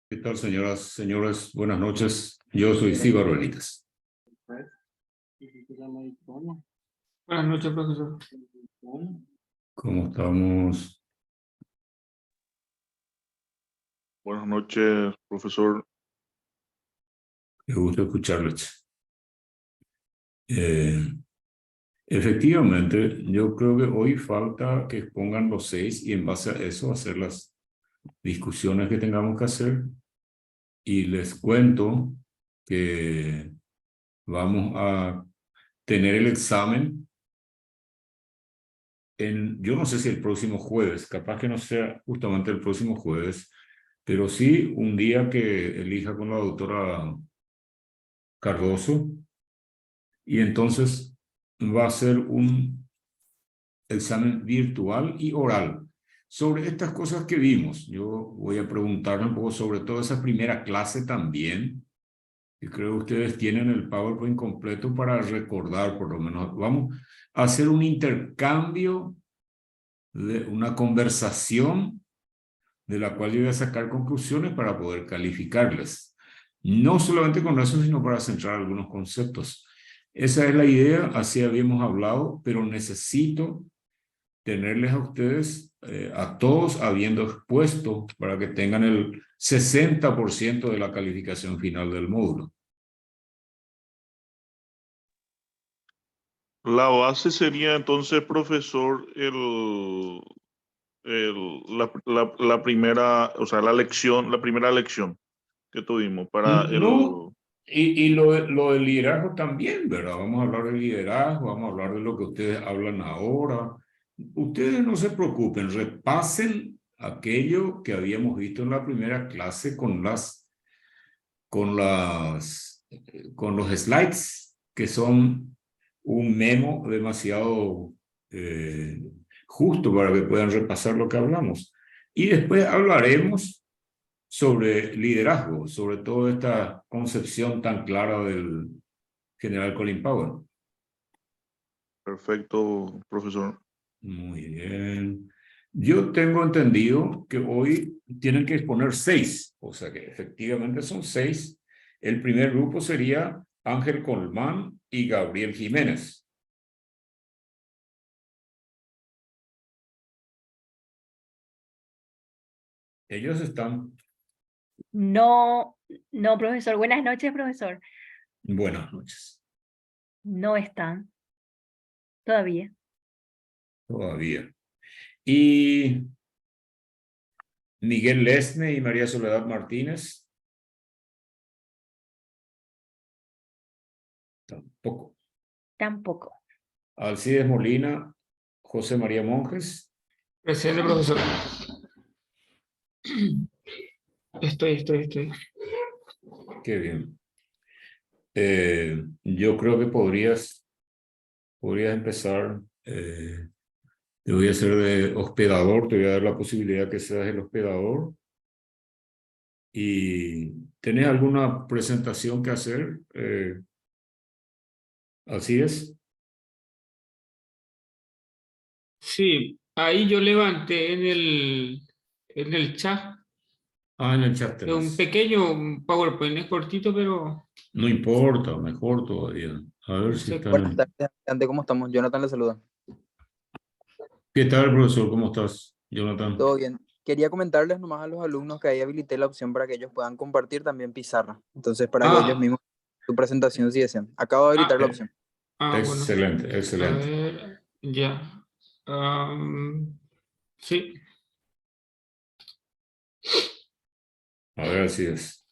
¿Qué tal, señoras, señores? Buenas noches. Yo soy Cíbaro Benítez. Buenas noches, profesor. ¿Cómo estamos? Buenas noches, profesor. Qué gusto escucharles. Efectivamente, yo creo que hoy falta que expongan los 6 y en base a eso hacer las discusiones que tengamos que hacer. Y les cuento que vamos a tener el examen yo no sé si el próximo jueves, capaz que no sea justamente el próximo jueves, pero sí un día que elija con la doctora Cardoso, y entonces va a ser un examen virtual y oral sobre estas cosas que vimos. Yo voy a preguntarle un poco sobre toda esa primera clase también, y creo que ustedes tienen el PowerPoint completo para recordar, por lo menos. Vamos a hacer un intercambio, de una conversación de la cual yo voy a sacar conclusiones para poder calificarles. No solamente con eso, sino para centrar algunos conceptos. Esa es la idea, así habíamos hablado, pero necesito tenerles a ustedes, a todos, habiendo expuesto para que tengan el 60% de la calificación final del módulo. La base sería entonces, profesor, la primera, o sea, la primera lección que tuvimos para No, y lo del liderazgo también, ¿verdad? Vamos a hablar del liderazgo, vamos a hablar de lo que ustedes hablan ahora. Ustedes no se preocupen, repasen aquello que habíamos visto en la primera clase con los slides, que son un memo demasiado justo para que puedan repasar lo que hablamos. Y después hablaremos sobre liderazgo, sobre toda esta concepción tan clara del general Colin Powell. Perfecto, profesor. Muy bien. Yo tengo entendido que hoy tienen que exponer 6, o sea que efectivamente son 6. El primer grupo sería Ángel Colmán y Gabriel Jiménez. Ellos están. No, no, profesor. Buenas noches, profesor. Buenas noches. No están. Todavía. Todavía. Y Miguel Lesne y María Soledad Martínez. Tampoco. Tampoco. Alcides Molina, José María Monjes. Presente, profesor. Estoy. Qué bien. Yo creo que podrías empezar. Te voy a hacer de hospedador, te voy a dar la posibilidad que seas el hospedador. ¿Y tenés alguna presentación que hacer? Así es. Sí, ahí yo levanté en el chat En el chat un tenés. pequeño PowerPoint, es cortito, pero No importa, mejor todavía. A ver si sé está. Buenas tardes, Ante, ¿cómo estamos? Jonathan le saluda. ¿Qué tal, profesor? ¿Cómo estás, Jonathan? Todo bien. Quería comentarles nomás a los alumnos que ahí habilité la opción para que ellos puedan compartir también pizarra. Entonces, para que ellos mismos su presentación si desean. Acabo de habilitar la opción. bueno. Excelente, A excelente. ver, ya. Sí. A ver, así es.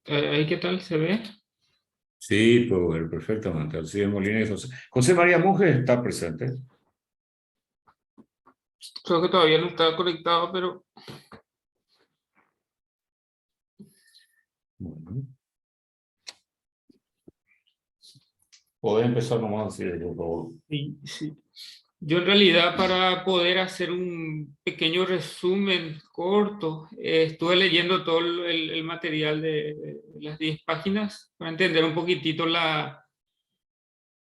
¿Ahí qué tal se ve? Sí, puedo ver perfectamente. Alcides Molina y José María Monjes está presente. Creo que todavía no está conectado, pero Bueno. Podés empezar nomás así, por favor. sí. Yo en realidad para poder hacer un pequeño resumen corto, estuve leyendo todo el material de las 10 páginas para entender un poquitito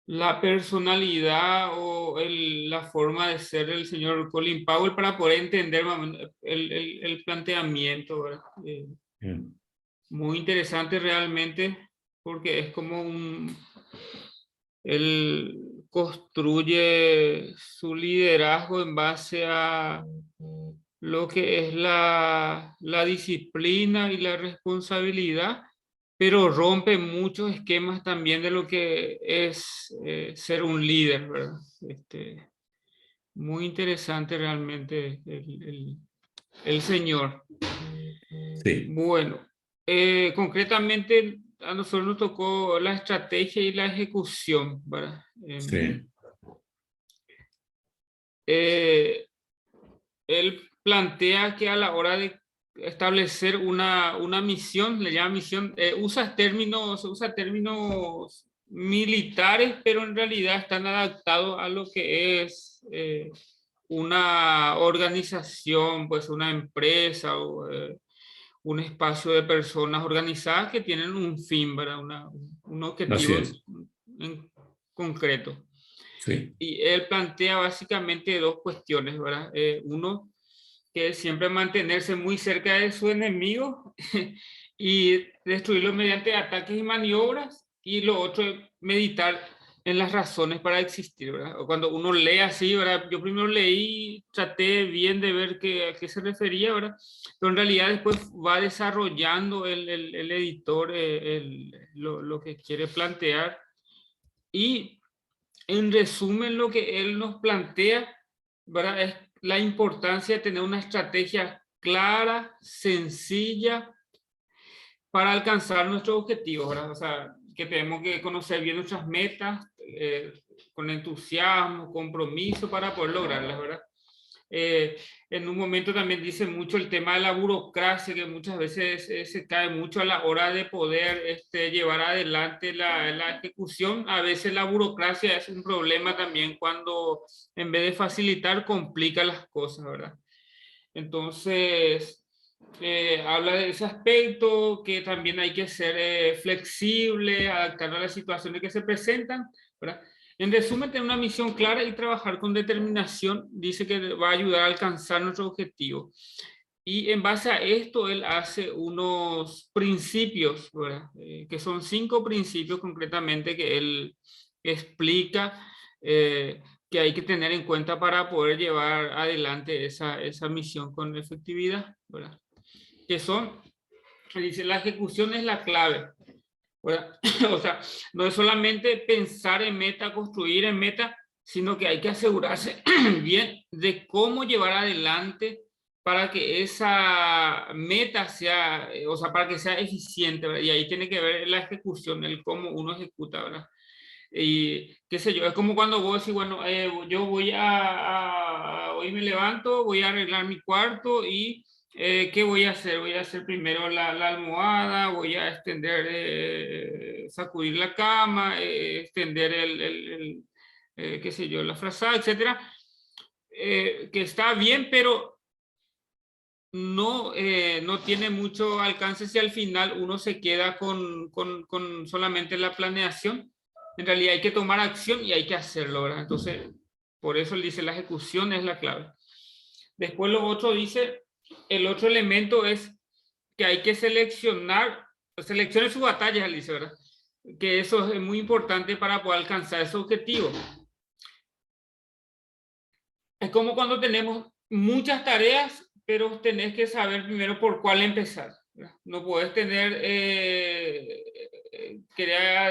la personalidad o la forma de ser del señor Colin Powell para poder entender más o menos el planteamiento, ¿verdad? Bien. Muy interesante realmente, porque es como él construye su liderazgo en base a lo que es la disciplina y la responsabilidad, pero rompe muchos esquemas también de lo que es ser un líder, ¿verdad? Muy interesante realmente el señor. Sí, Bueno, concretamente a nosotros nos tocó la estrategia y la ejecución, ¿verdad? sí, Él plantea que a la hora de establecer una misión, le llama misión, usa términos militares, pero en realidad están adaptados a lo que es una organización, pues una empresa o un espacio de personas organizadas que tienen un fin, ¿verdad? Un así objetivo es. en concreto. Sí, Y él plantea básicamente dos cuestiones, ¿verdad? Uno, que es siempre mantenerse muy cerca de su enemigo y destruirlo mediante ataques y maniobras. Y lo otro es meditar en las razones para existir, ¿verdad? Cuando uno lee así, ¿verdad? Yo primero leí, traté bien de ver a qué se refería, ¿verdad? Pero en realidad después va desarrollando el editor lo que quiere plantear. Y en resumen, lo que él nos plantea, ¿verdad? Es la importancia de tener una estrategia clara, sencilla, para alcanzar nuestros objetivos, ¿verdad? O sea, que tenemos que conocer bien nuestras metas, con entusiasmo, compromiso para poder lograrlas, ¿verdad? En un momento también dice mucho el tema de la burocracia, que muchas veces se cae mucho a la hora de poder llevar adelante la ejecución. A veces la burocracia es un problema también cuando en vez de facilitar complica las cosas, ¿verdad? Entonces, habla de ese aspecto, que también hay que ser flexible, adaptar a las situaciones que se presentan, ¿verdad? En resumen, tener una misión clara y trabajar con determinación dice que va a ayudar a alcanzar nuestro objetivo. Y en base a esto, él hace unos principios, ¿verdad? Que son 5 principios concretamente que él explica, que hay que tener en cuenta para poder llevar adelante esa misión con efectividad, ¿verdad? Que son, dice, la ejecución es la clave, ¿verdad? O sea, no es solamente pensar en meta, construir en meta, sino que hay que asegurarse bien de cómo llevar adelante para que esa meta sea, o sea, para que sea eficiente, ¿verdad? Y ahí tiene que ver la ejecución, el cómo uno ejecuta, ¿verdad? Y qué sé yo, es como cuando vos decís, bueno, yo voy hoy me levanto, voy a arreglar mi cuarto y ¿qué voy a hacer? Voy a hacer primero la almohada, voy a extender, sacudir la cama, extender qué sé yo, la frazada, etcétera, que está bien, pero no tiene mucho alcance si al final uno se queda con solamente la planeación. En realidad hay que tomar acción y hay que hacerlo, ¿verdad? Entonces, por eso él dice la ejecución es la clave. Después lo otro dice, el otro elemento es que hay que seleccione sus batallas, él dice, ¿verdad? Que eso es muy importante para poder alcanzar ese objetivo. Es como cuando tenemos muchas tareas, pero tenés que saber primero por cuál empezar. No puedes querer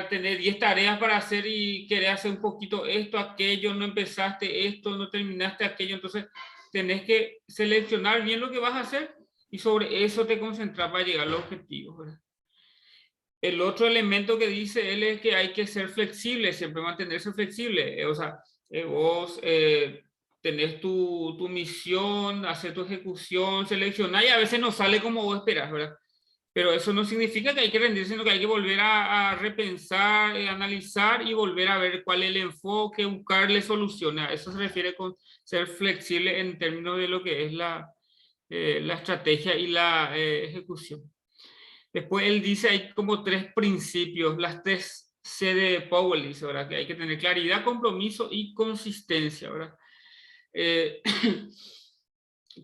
tener 10 tareas para hacer y querer hacer un poquito esto, aquello, no empezaste esto, no terminaste aquello. Entonces, tenés que seleccionar bien lo que vas a hacer y sobre eso te concentras para llegar a los objetivos, ¿verdad? El otro elemento que dice él es que hay que ser flexible, siempre mantenerse flexible. O sea, vos tenés tu misión, hacer tu ejecución, seleccionar y a veces no sale como vos esperás, ¿verdad? Pero eso no significa que hay que rendirse, sino que hay que volver a repensar, analizar y volver a ver cuál es el enfoque, buscarle soluciones. A eso se refiere con ser flexible en términos de lo que es la estrategia y la ejecución. Después él dice hay como 3 principios, las 3 C de Powell dice, ¿verdad? Que hay que tener claridad, compromiso y consistencia, ¿verdad?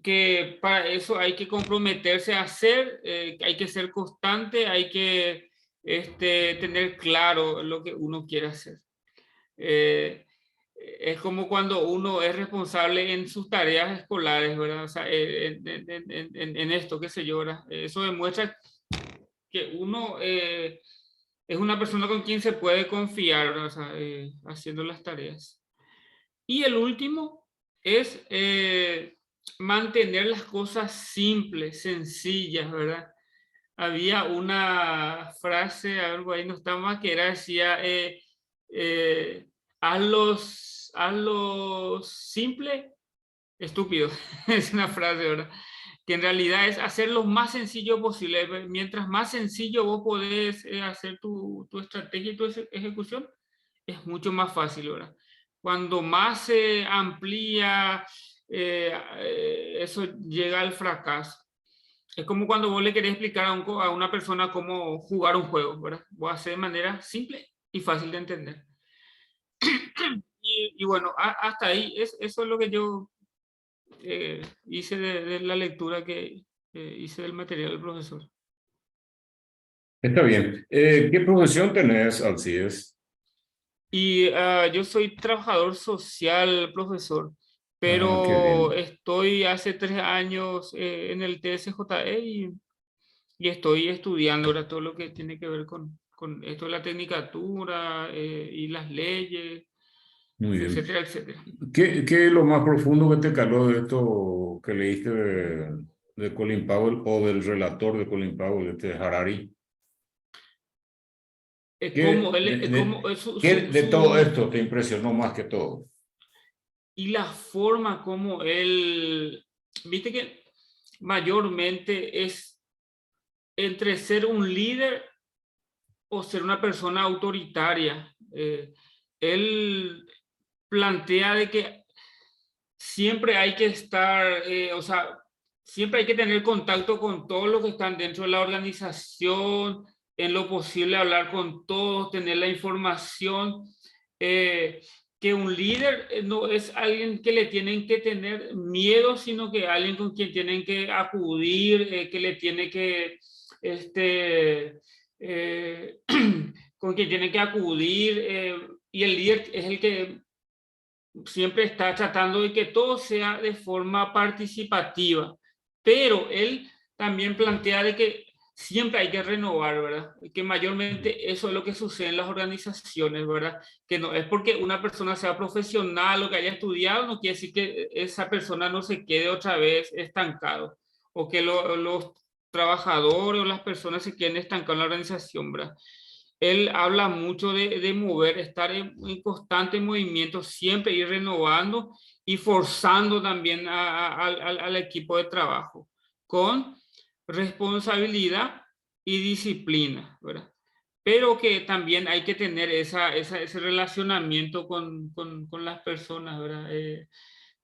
Que para eso hay que comprometerse a hacer, hay que ser constante, hay que tener claro lo que uno quiere hacer. Es como cuando uno es responsable en sus tareas escolares, ¿verdad? O sea, en esto, qué sé yo, ¿verdad? Eso demuestra que uno es una persona con quien se puede confiar, ¿verdad? O sea, haciendo las tareas. Y el último es mantener las cosas simples, sencillas, ¿verdad? Había una frase, algo ahí no está más, que era, decía, hazlo simple, estúpido. Es una frase, ¿verdad? Que en realidad es hacer lo más sencillo posible. Mientras más sencillo vos podés hacer tu estrategia y tu ejecución, es mucho más fácil, ¿verdad? Cuando más se amplía, eso llega al fracaso. Es como cuando vos le querés explicar a una persona cómo jugar un juego, ¿verdad? Vos haces de manera simple y fácil de entender. Y bueno, hasta ahí, eso es lo que yo hice de la lectura que hice del material del profesor. Está bien. ¿Qué profesión tenés, Alcides? Y yo soy trabajador social, profesor, Ah, qué pero bien. estoy hace 3 años en el TSJE y estoy estudiando ahora todo lo que tiene que ver con esto de la tecnicatura y las leyes, Muy bien. etcétera, etcétera. ¿Qué es lo más profundo que te caló de esto que leíste de Colin Powell o del relator de Colin Powell, Harari? Como él, como ¿Qué de todo esto te impresionó más que todo? y la forma como él, viste que mayormente es entre ser un líder o ser una persona autoritaria. Él plantea de que siempre hay que estar, o sea, siempre hay que tener contacto con todos los que están dentro de la organización, en lo posible hablar con todos, tener la información. Que un líder no es alguien que le tienen que tener miedo, sino que alguien con quien tienen que acudir, que le tiene que, con quien tienen que acudir, y el líder es el que siempre está tratando de que todo sea de forma participativa, pero él también plantea de que siempre hay que renovar, ¿verdad? Que mayormente eso es lo que sucede en las organizaciones, ¿verdad? Que no es porque una persona sea profesional o que haya estudiado, no quiere decir que esa persona no se quede otra vez estancado o que los trabajadores o las personas se queden estancados en la organización, ¿verdad? Él habla mucho de mover, estar en constante movimiento, siempre ir renovando y forzando también al equipo de trabajo con responsabilidad y disciplina, ¿verdad? Pero que también hay que tener ese relacionamiento con las personas, ¿verdad?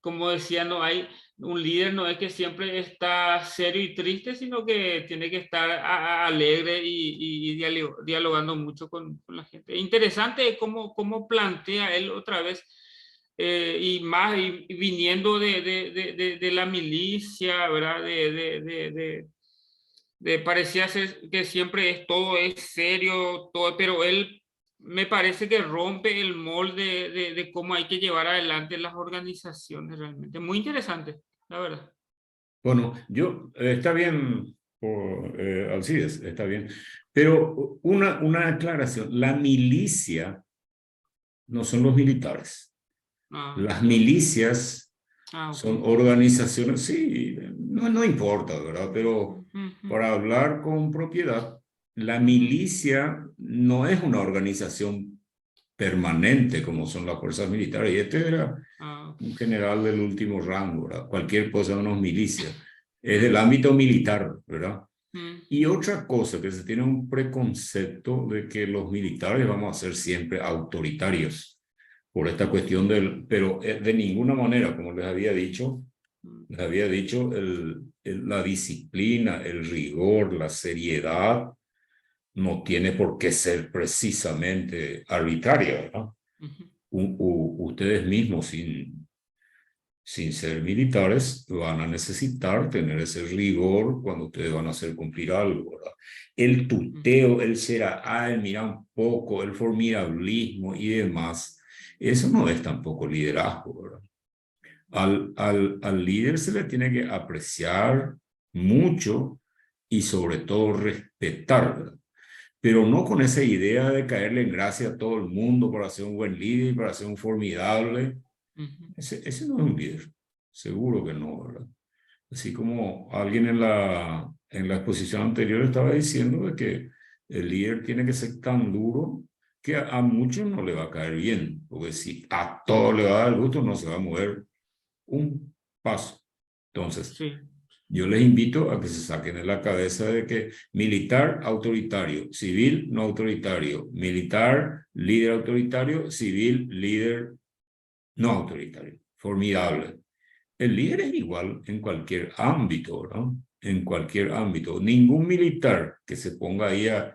Como decía, no hay un líder, no es que siempre está serio y triste, sino que tiene que estar alegre y dialogando mucho con la gente. Interesante cómo plantea él otra vez, y más y viniendo de la milicia, ¿verdad? Parecía ser que siempre todo es serio, todo, pero él me parece que rompe el molde de cómo hay que llevar adelante las organizaciones realmente. Muy interesante, la verdad. Bueno, está bien, Alcides, está bien, pero una aclaración, la milicia no son los militares. Las milicias son Okay. organizaciones, sí, no importa, ¿verdad? Pero para hablar con propiedad, la milicia no es una organización permanente como son las fuerzas militares. Y este era un general del último rango, ¿verdad? Cualquier cosa de unos milicias. Es del ámbito militar, ¿verdad? Y otra cosa, que se tiene un preconcepto de que los militares vamos a ser siempre autoritarios por esta cuestión pero de ninguna manera, como les había dicho, la disciplina, el rigor, la seriedad no tiene por qué ser precisamente arbitraria, ¿verdad? Ustedes mismos, sin ser militares, van a necesitar tener ese rigor cuando ustedes van a hacer cumplir algo, ¿verdad? El tuteo, el ser, el mirar un poco, el formidablismo y demás, eso no es tampoco liderazgo, ¿verdad? Al líder se le tiene que apreciar mucho y sobre todo respetar, ¿verdad? Pero no con esa idea de caerle en gracia a todo el mundo para ser un buen líder, para ser un formidable. Ese no es un líder, seguro que no, ¿verdad? Así como alguien en la exposición anterior estaba diciendo de que el líder tiene que ser tan duro que a muchos no le va a caer bien, porque si a todos le va a dar gusto, no se va a mover un paso. Entonces, Sí. yo les invito a que se saquen de la cabeza de que militar, autoritario, civil, no autoritario, militar, líder autoritario, civil, líder no autoritario, formidable. El líder es igual en cualquier ámbito, ¿no? En cualquier ámbito. Ningún militar que se ponga ahí a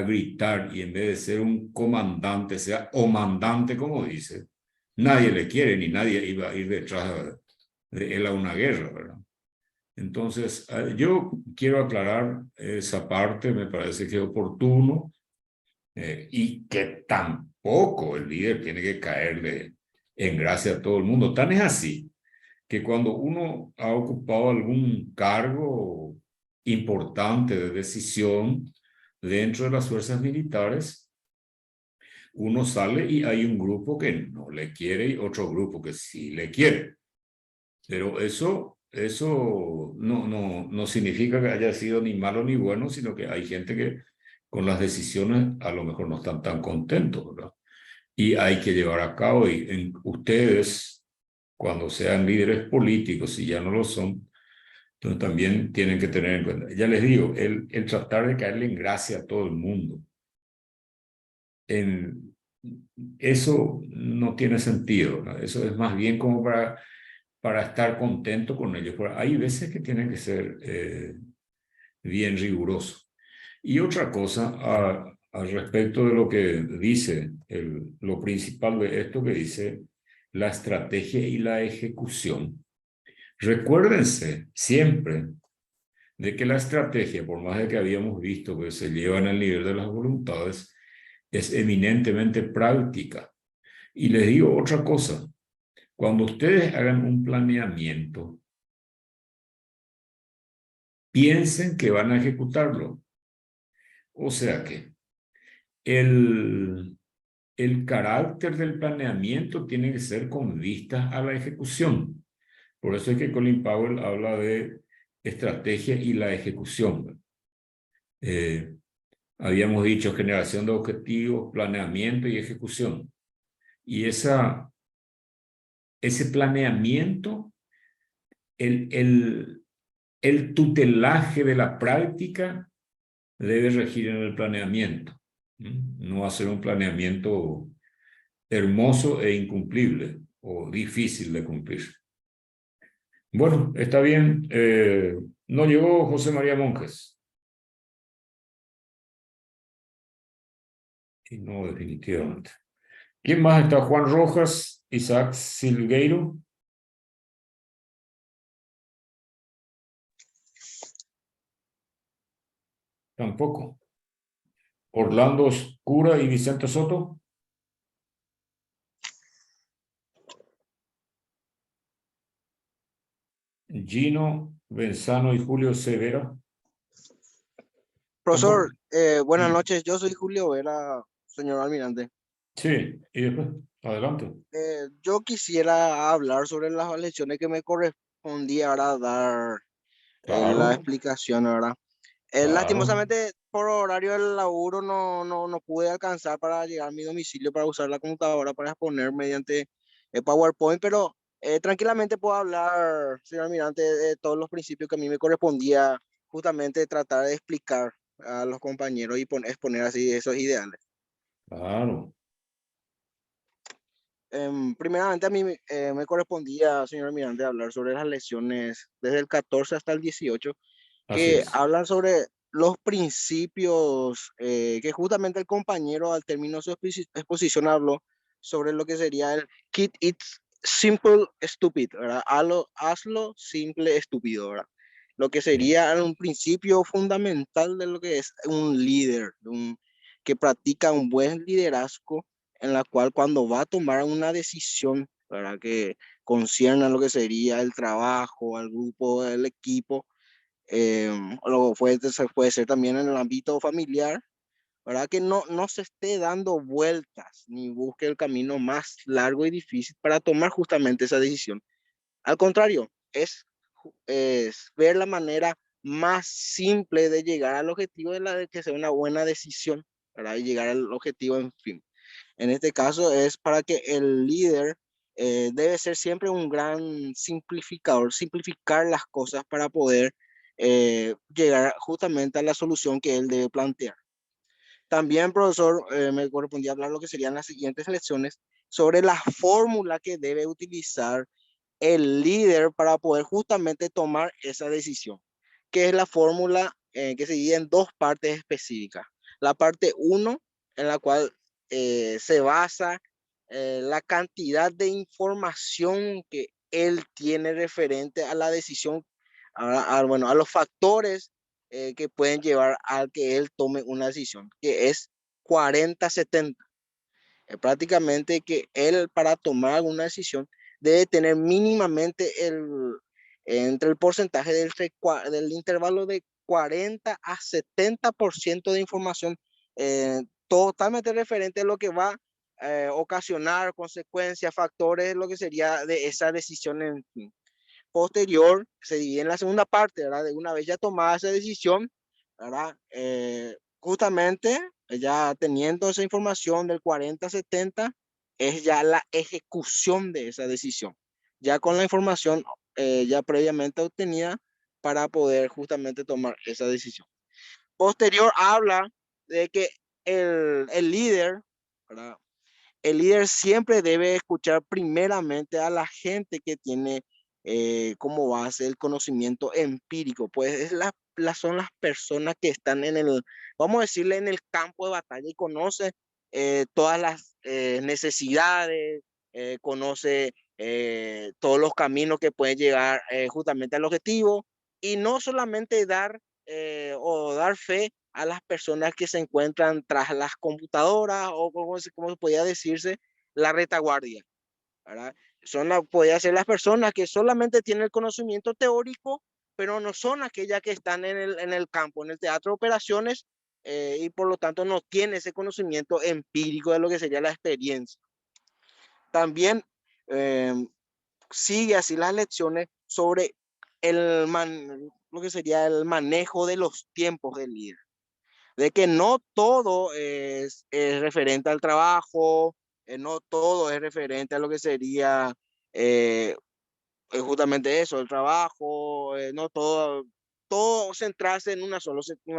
gritar y en vez de ser un comandante, sea o mandante, como dice, nadie le quiere ni nadie iba a ir detrás de él a una guerra, ¿verdad? Entonces, yo quiero aclarar esa parte, me parece que es oportuno y que tampoco el líder tiene que caerle en gracia a todo el mundo. Tan es así que cuando uno ha ocupado algún cargo importante de decisión dentro de las fuerzas militares, uno sale y hay un grupo que no le quiere y otro grupo que sí le quiere. Pero eso no significa que haya sido ni malo ni bueno, sino que hay gente que con las decisiones a lo mejor no están tan contentos, ¿verdad? Y hay que llevar a cabo, y ustedes, cuando sean líderes políticos, si ya no lo son, entonces también tienen que tener en cuenta. Ya les digo, el tratar de caerle en gracia a todo el mundo, eso no tiene sentido, ¿no? Eso es más bien como para estar contento con ellos. Pero hay veces que tienen que ser bien rigurosos. Y otra cosa, al respecto de lo que dice, lo principal de esto que dice la estrategia y la ejecución. Recuérdense siempre de que la estrategia, por más de que habíamos visto que se lleva en el nivel de las voluntades, es eminentemente práctica. Y les digo otra cosa, cuando ustedes hagan un planeamiento, piensen que van a ejecutarlo. O sea que el carácter del planeamiento tiene que ser con vistas a la ejecución. Por eso es que Colin Powell habla de estrategia y la ejecución. Habíamos dicho generación de objetivos, planeamiento y ejecución. Y ese planeamiento, el tutelaje de la práctica debe regir en el planeamiento. No hacer un planeamiento hermoso e incumplible o difícil de cumplir. Bueno, está bien. No llegó José María Monjes. Y no, definitivamente. ¿Quién más está? Juan Rojas, Isaac Silgueiro. Tampoco. Orlando Oscura y Vicente Soto. Gino Benzano y Julio Severa. Profesor, buenas Sí. noches. Yo soy Julio Vera, señor almirante. Sí, y después, adelante. Yo quisiera hablar sobre las lecciones que me correspondía ahora dar la Claro, explicación, ¿verdad? claro. Lastimosamente, por horario del laburo no pude alcanzar para llegar a mi domicilio para usar la computadora para exponer mediante PowerPoint, pero tranquilamente puedo hablar, señor almirante, de todos los principios que a mí me correspondía justamente tratar de explicar a los compañeros y exponer así esos ideales. Claro. Primeramente a mí me correspondía, señor almirante, hablar sobre las lecciones desde el 14 hasta el 18, Así que es. hablan sobre los principios que justamente el compañero al término de su exposición habló sobre lo que sería el keep it simple stupid, ¿verdad? Hazlo simple estúpido, ¿verdad? Lo que sería un principio fundamental de lo que es un líder, que practica un buen liderazgo, en la cual cuando va a tomar una decisión, ¿verdad? Que concierne a lo que sería el trabajo, al grupo, el equipo, o puede ser también en el ámbito familiar, ¿verdad? Que no se esté dando vueltas ni busque el camino más largo y difícil para tomar justamente esa decisión. Al contrario, es ver la manera más simple de llegar al objetivo de que sea una buena decisión, ¿verdad? Y llegar al objetivo, en fin. En este caso es para que el líder debe ser siempre un gran simplificador, simplificar las cosas para poder llegar justamente a la solución que él debe plantear. También, profesor, me correspondía hablar lo que serían las siguientes lecciones sobre la fórmula que debe utilizar el líder para poder justamente tomar esa decisión, que es la fórmula que se divide en dos partes específicas. La parte 1, en la cual se basa la cantidad de información que él tiene referente a la decisión, bueno, a los factores que pueden llevar a que él tome una decisión, que es 40-70. Prácticamente que él para tomar una decisión debe tener mínimamente entre el porcentaje del intervalo de 40 a 70% de información totalmente referente a lo que va a ocasionar consecuencias, factores, lo que sería de esa decisión en fin. Posterior, se divide en la segunda parte, ¿verdad? De una vez ya tomada esa decisión, ¿verdad? Justamente, ya teniendo esa información del 40-70, es ya la ejecución de esa decisión, ya con la información ya previamente obtenida para poder justamente tomar esa decisión. Posterior, habla de que el líder, ¿verdad? El líder siempre debe escuchar primeramente a la gente que tiene como base el conocimiento empírico, pues son las personas que están vamos a decirle, en el campo de batalla y conoce todas las necesidades, conoce todos los caminos que pueden llegar justamente al objetivo, y no solamente dar fe a las personas que se encuentran tras las computadoras o como podía decirse, la retaguardia, ¿verdad? Podría ser las personas que solamente tienen el conocimiento teórico, pero no son aquellas que están en el campo, en el teatro de operaciones, y por lo tanto no tienen ese conocimiento empírico de lo que sería la experiencia. También sigue así las lecciones sobre lo que sería el manejo de los tiempos del líder, de que no todo es referente al trabajo, no todo es referente a lo que sería justamente eso, el trabajo, no todo centrarse en una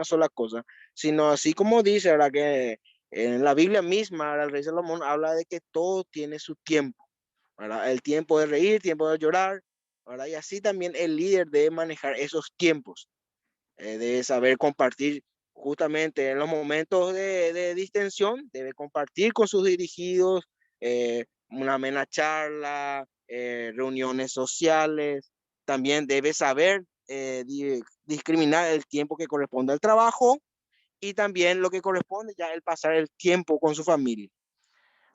sola cosa, sino así como dice, ¿verdad? Que en la Biblia misma, el rey Salomón habla de que todo tiene su tiempo, ¿verdad? El tiempo de reír, tiempo de llorar, ¿verdad? Y así también el líder debe manejar esos tiempos, de saber compartir justamente en los momentos de distensión, debe compartir con sus dirigidos una amena charla, reuniones sociales, también debe saber discriminar el tiempo que corresponde al trabajo y también lo que corresponde ya el pasar el tiempo con su familia.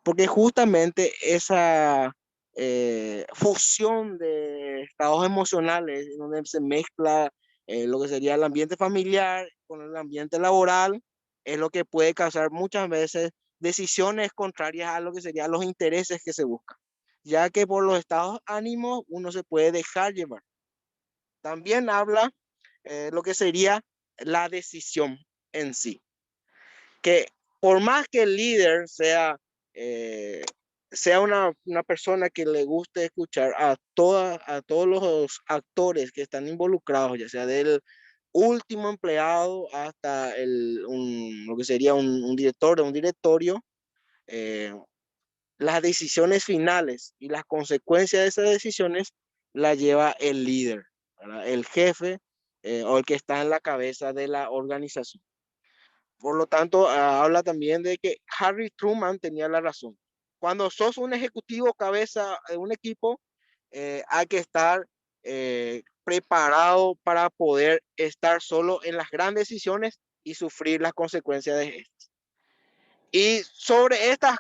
Porque justamente esa fusión de estados emocionales, donde se mezcla lo que sería el ambiente familiar con el ambiente laboral, es lo que puede causar muchas veces decisiones contrarias a lo que serían los intereses que se buscan, ya que por los estados ánimos uno se puede dejar llevar. También habla lo que sería la decisión en sí, que por más que el líder sea una persona que le guste escuchar a todos los actores que están involucrados, ya sea del último empleado hasta lo que sería un director de un directorio, las decisiones finales y las consecuencias de esas decisiones las lleva el líder, ¿verdad? El jefe, o el que está en la cabeza de la organización. Por lo tanto, habla también de que Harry Truman tenía la razón. Cuando sos un ejecutivo cabeza de un equipo, hay que estar preparado para poder estar solo en las grandes decisiones y sufrir las consecuencias de estas. Y sobre estas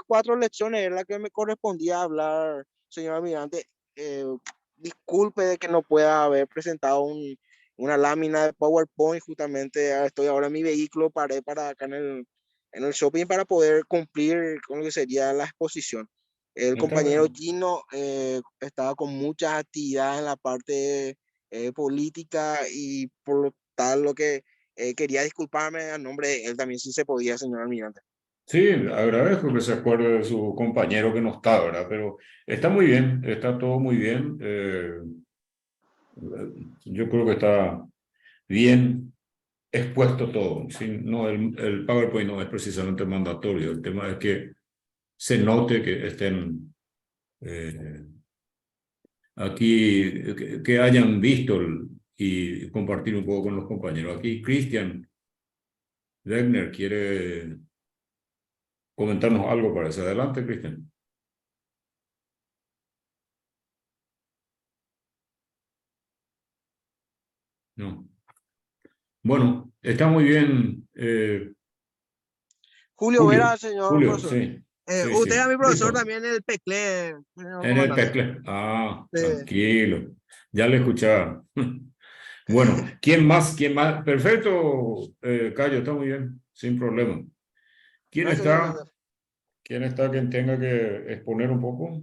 cuatro lecciones es la que me correspondía hablar, señor almirante. Disculpe de que no pueda haber presentado una lámina de PowerPoint. Justamente estoy ahora en mi vehículo, paré para acá en el shopping para poder cumplir con lo que sería la exposición. El compañero Gino estaba con muchas actividades en la parte política y por lo tal lo que quería disculparme a nombre de él también, si se podía, señor almirante. Sí, agradezco que se acuerde de su compañero que no está, ¿verdad? Pero está muy bien, está todo muy bien. Yo creo que está bien expuesto todo. Sí, no, el PowerPoint no es precisamente mandatorio. El tema es que se note que estén aquí, que hayan visto y compartir un poco con los compañeros. Aquí Christian Wegner quiere comentarnos algo para eso. Adelante, Christian. No. Bueno, está muy bien. Julio Vera, señor Julio, profesor. sí. Sí, Usted es sí. mi profesor Listo. también en el PECLE, señor En el comandante. Pecle. Ah, Sí. tranquilo. Ya le escuchaba. Bueno, ¿quién más? ¿Quién más? Perfecto, Cayo, está muy bien, sin problema. ¿Quién Gracias, señor está? almirante. ¿Quién está quien tenga que exponer un poco?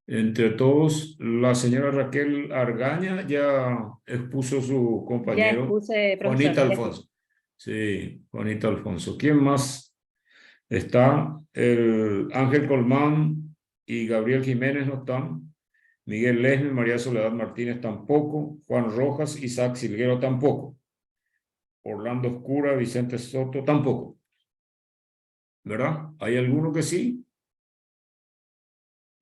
Entre todos, la señora Raquel Argaña ya expuso su Ya compañero expuse, profesor. Juanita Alfonso. Sí, Juanita Alfonso. ¿Quién más está? El Ángel Colmán y Gabriel Jiménez no están. Miguel Lesme, María Soledad Martínez tampoco. Juan Rojas, Isaac Silguero tampoco. Orlando Oscura, Vicente Soto tampoco. ¿Verdad? ¿Hay alguno que sí?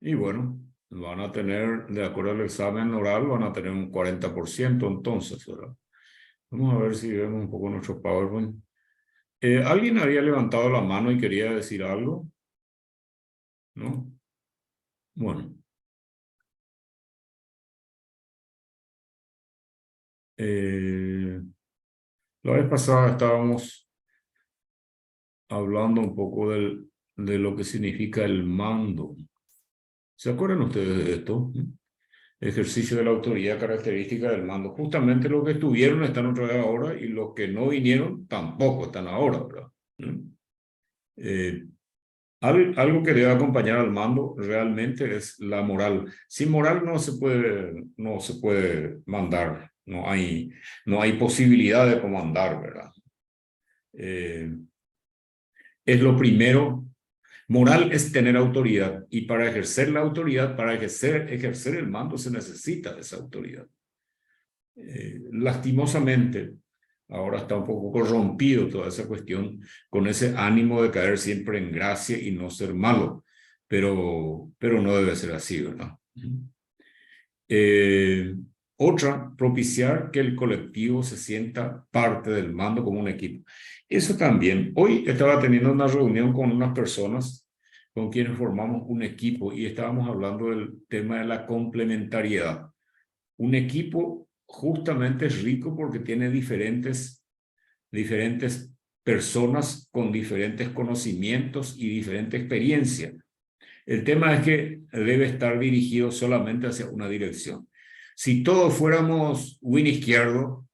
Y bueno, van a tener, de acuerdo al examen oral, van a tener un 40% entonces, ¿verdad? Vamos a ver si vemos un poco nuestro PowerPoint. ¿Alguien había levantado la mano y quería decir algo? ¿No? Bueno. La vez pasada estábamos hablando un poco de lo que significa el mando. ¿Se acuerdan ustedes de esto? Ejercicio de la autoridad característica del mando. Justamente los que estuvieron están otra vez ahora y los que no vinieron tampoco están ahora, ¿verdad? Algo que debe acompañar al mando realmente es la moral. Sin moral no se puede mandar, no hay posibilidad de comandar, ¿verdad? Es lo primero. Moral es tener autoridad y para ejercer la autoridad, para ejercer el mando se necesita esa autoridad. Lastimosamente, ahora está un poco corrompido toda esa cuestión con ese ánimo de caer siempre en gracia y no ser malo, pero no debe ser así, ¿verdad? Otra, propiciar que el colectivo se sienta parte del mando como un equipo. Eso también. Hoy estaba teniendo una reunión con unas personas con quienes formamos un equipo y estábamos hablando del tema de la complementariedad. Un equipo justamente es rico porque tiene diferentes personas con diferentes conocimientos y diferente experiencia. El tema es que debe estar dirigido solamente hacia una dirección. Si todos fuéramos win izquierdo,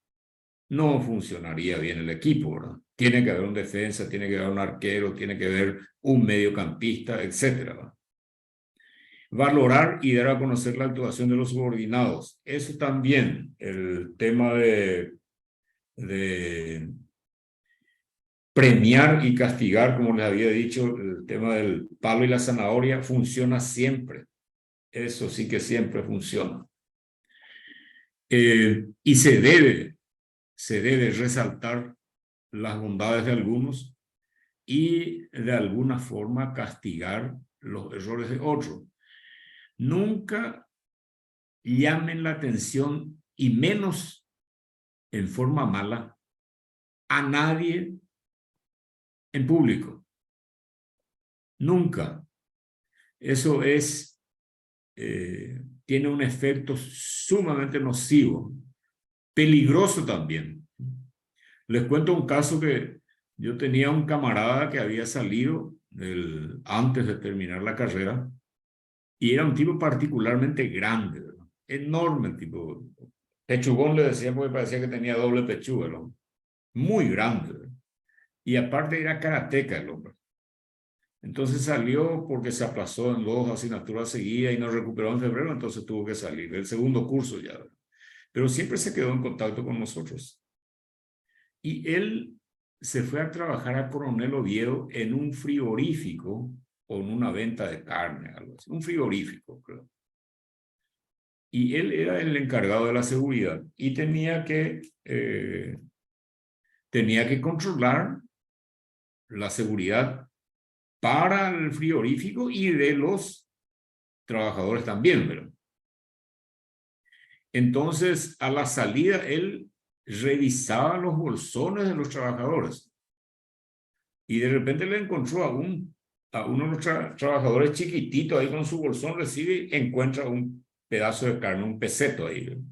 no funcionaría bien el equipo, ¿verdad? Tiene que haber un defensa, tiene que haber un arquero, tiene que haber un mediocampista, etc. Valorar y dar a conocer la actuación de los subordinados. Eso también, el tema de premiar y castigar, como les había dicho, el tema del palo y la zanahoria funciona siempre. Eso sí que siempre funciona. Y se debe resaltar las bondades de algunos y de alguna forma castigar los errores de otros. Nunca llamen la atención, y menos en forma mala, a nadie en público. Nunca. Eso tiene un efecto sumamente nocivo, peligroso también. Les cuento un caso que yo tenía un camarada que había salido antes de terminar la carrera, y era un tipo particularmente grande, ¿verdad? Enorme tipo. Pechugón le decía porque parecía que tenía doble pechuga, ¿no? Muy grande, ¿verdad? Y aparte era karateca el hombre. Entonces salió porque se aplazó en 2 asignaturas seguidas y no recuperó en febrero, entonces tuvo que salir del segundo curso ya, ¿verdad? Pero siempre se quedó en contacto con nosotros. Y él se fue a trabajar a Coronel Oviedo en un frigorífico o en una venta de carne, algo así. Un frigorífico, creo. Y él era el encargado de la seguridad y tenía que controlar la seguridad para el frigorífico y de los trabajadores también, ¿verdad? Entonces, a la salida, él revisaba los bolsones de los trabajadores y de repente le encontró a uno de los trabajadores chiquitito ahí con su bolsón, recibe y encuentra un pedazo de carne, un peseto ahí, ¿verdad?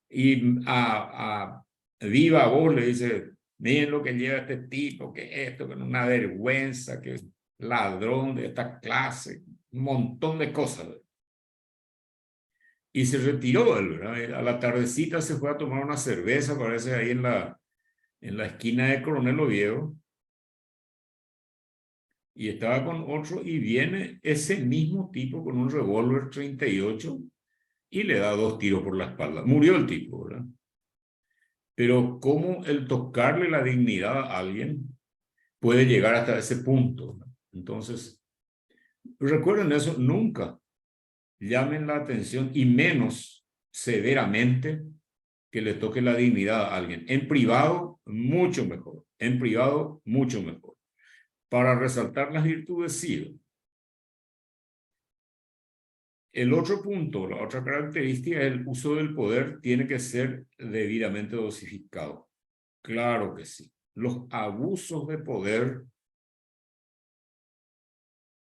Y a viva voz le dice: miren lo que lleva este tipo, que esto, que es una vergüenza, que es ladrón de esta clase, un montón de cosas. Y se retiró él, ¿verdad? A la tardecita se fue a tomar una cerveza, parece, ahí en la esquina de Coronel Oviedo. Y estaba con otro y viene ese mismo tipo con un revólver 38 y le da 2 tiros por la espalda. Murió el tipo, ¿verdad? Pero cómo el tocarle la dignidad a alguien puede llegar hasta ese punto, ¿no? Entonces, recuerden eso, nunca llamen la atención, y menos severamente, que le toque la dignidad a alguien. En privado, mucho mejor. En privado, mucho mejor. Para resaltar las virtudes, sí. El otro punto, la otra característica es el uso del poder tiene que ser debidamente dosificado. Claro que sí. Los abusos de poder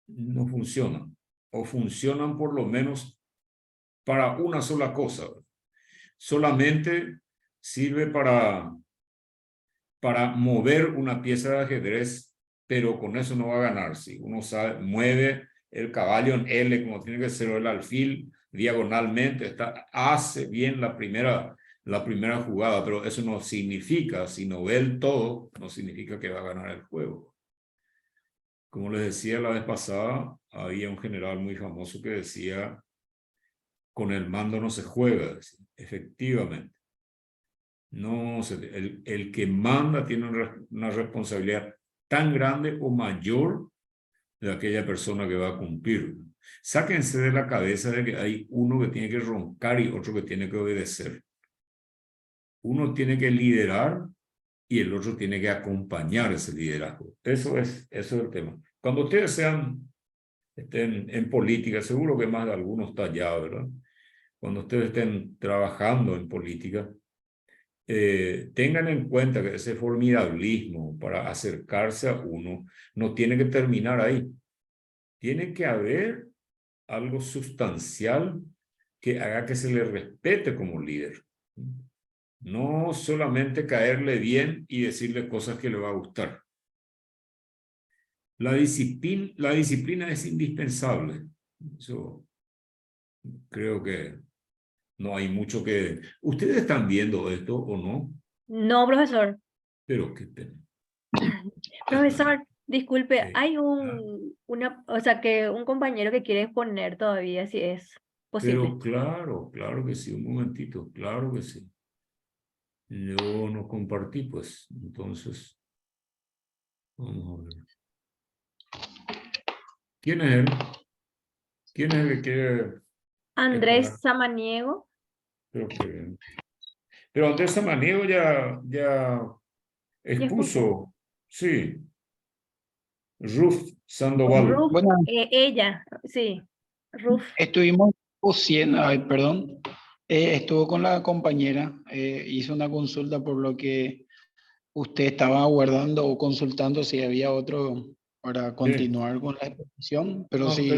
no funcionan, o funcionan por lo menos para una sola cosa. Solamente sirve para mover una pieza de ajedrez, pero con eso no va a ganar. Si uno sabe, mueve el caballo en L como tiene que ser, el alfil diagonalmente, hace bien la primera jugada, pero eso no significa, si no ve el todo, no significa que va a ganar el juego. Como les decía la vez pasada, había un general muy famoso que decía: con el mando no se juega. Decía. Efectivamente. No, el que manda tiene una responsabilidad tan grande o mayor de aquella persona que va a cumplir. Sáquense de la cabeza de que hay uno que tiene que roncar y otro que tiene que obedecer. Uno tiene que liderar y el otro tiene que acompañar ese liderazgo. Eso es el tema. Cuando ustedes estén en política, seguro que más de algunos está allá, ¿verdad? Cuando ustedes estén trabajando en política, tengan en cuenta que ese formidablismo para acercarse a uno no tiene que terminar ahí. Tiene que haber algo sustancial que haga que se le respete como líder. No solamente caerle bien y decirle cosas que le va a gustar. La disciplina es indispensable. Yo creo que no hay mucho que... ¿Ustedes están viendo esto o no? No, profesor. Pero qué pena. Profesor, disculpe, hay Ah, o sea, que un compañero que quiere exponer todavía, si es posible. Pero claro que sí, un momentito, claro que sí. Yo no compartí, pues, entonces, vamos a ver. ¿Quién es él? ¿Quién es el que quiere exponer? Andrés Samaniego. Pero Andrés Samaniego ya expuso, sí, Ruth Sandoval. Ruf, Bueno, ella, sí, Ruf. estuvimos O 100, ay, perdón. Estuvo con la compañera, hizo una consulta por lo que usted estaba aguardando o consultando si había otro para Sí. continuar con la exposición, pero No, si ya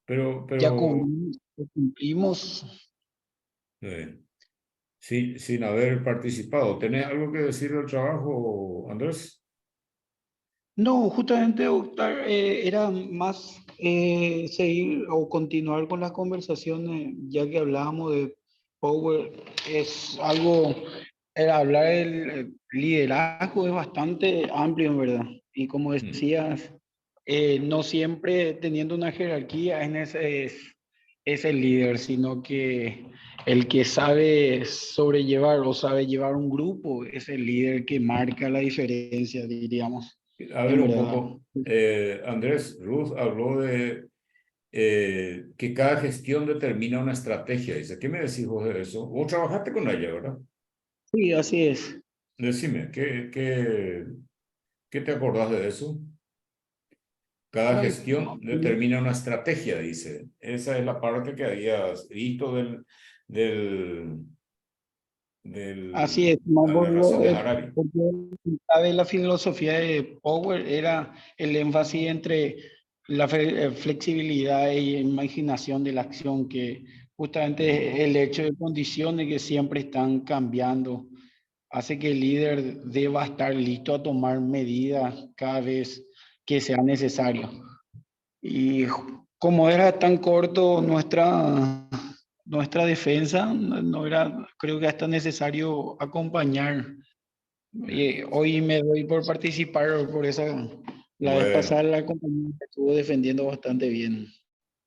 pero, cumplimos. sí, sin haber participado. ¿Tenés algo que decir del trabajo, Andrés? No, justamente Octar, era más seguir o continuar con las conversaciones, ya que hablábamos de Power, es algo, el hablar del liderazgo es bastante amplio, en verdad. Y como Mm. decías, no siempre teniendo una jerarquía es el líder, sino que el que sabe sobrellevar o sabe llevar un grupo es el líder que marca la diferencia, diríamos. A ver En un verdad. poco, Andrés, Ruth habló de que cada gestión determina una estrategia. Dice, ¿qué me decís vos de eso? Vos trabajaste con ella, ¿verdad? Sí, así es. Decime, ¿qué te acordás de eso? Cada Ay, gestión determina una estrategia, dice. Esa es la parte que habías visto del, así del, es. No, la narración de Harari. porque sabe, la filosofía de Power era el énfasis entre la flexibilidad e imaginación de la acción, que justamente el hecho de condiciones que siempre están cambiando hace que el líder deba estar listo a tomar medidas cada vez que sea necesario. Y como era tan corto nuestra defensa, no era, creo que hasta necesario acompañar. Y hoy me doy por participar, por esa, la vez pasada Bueno, la compañía estuvo defendiendo bastante bien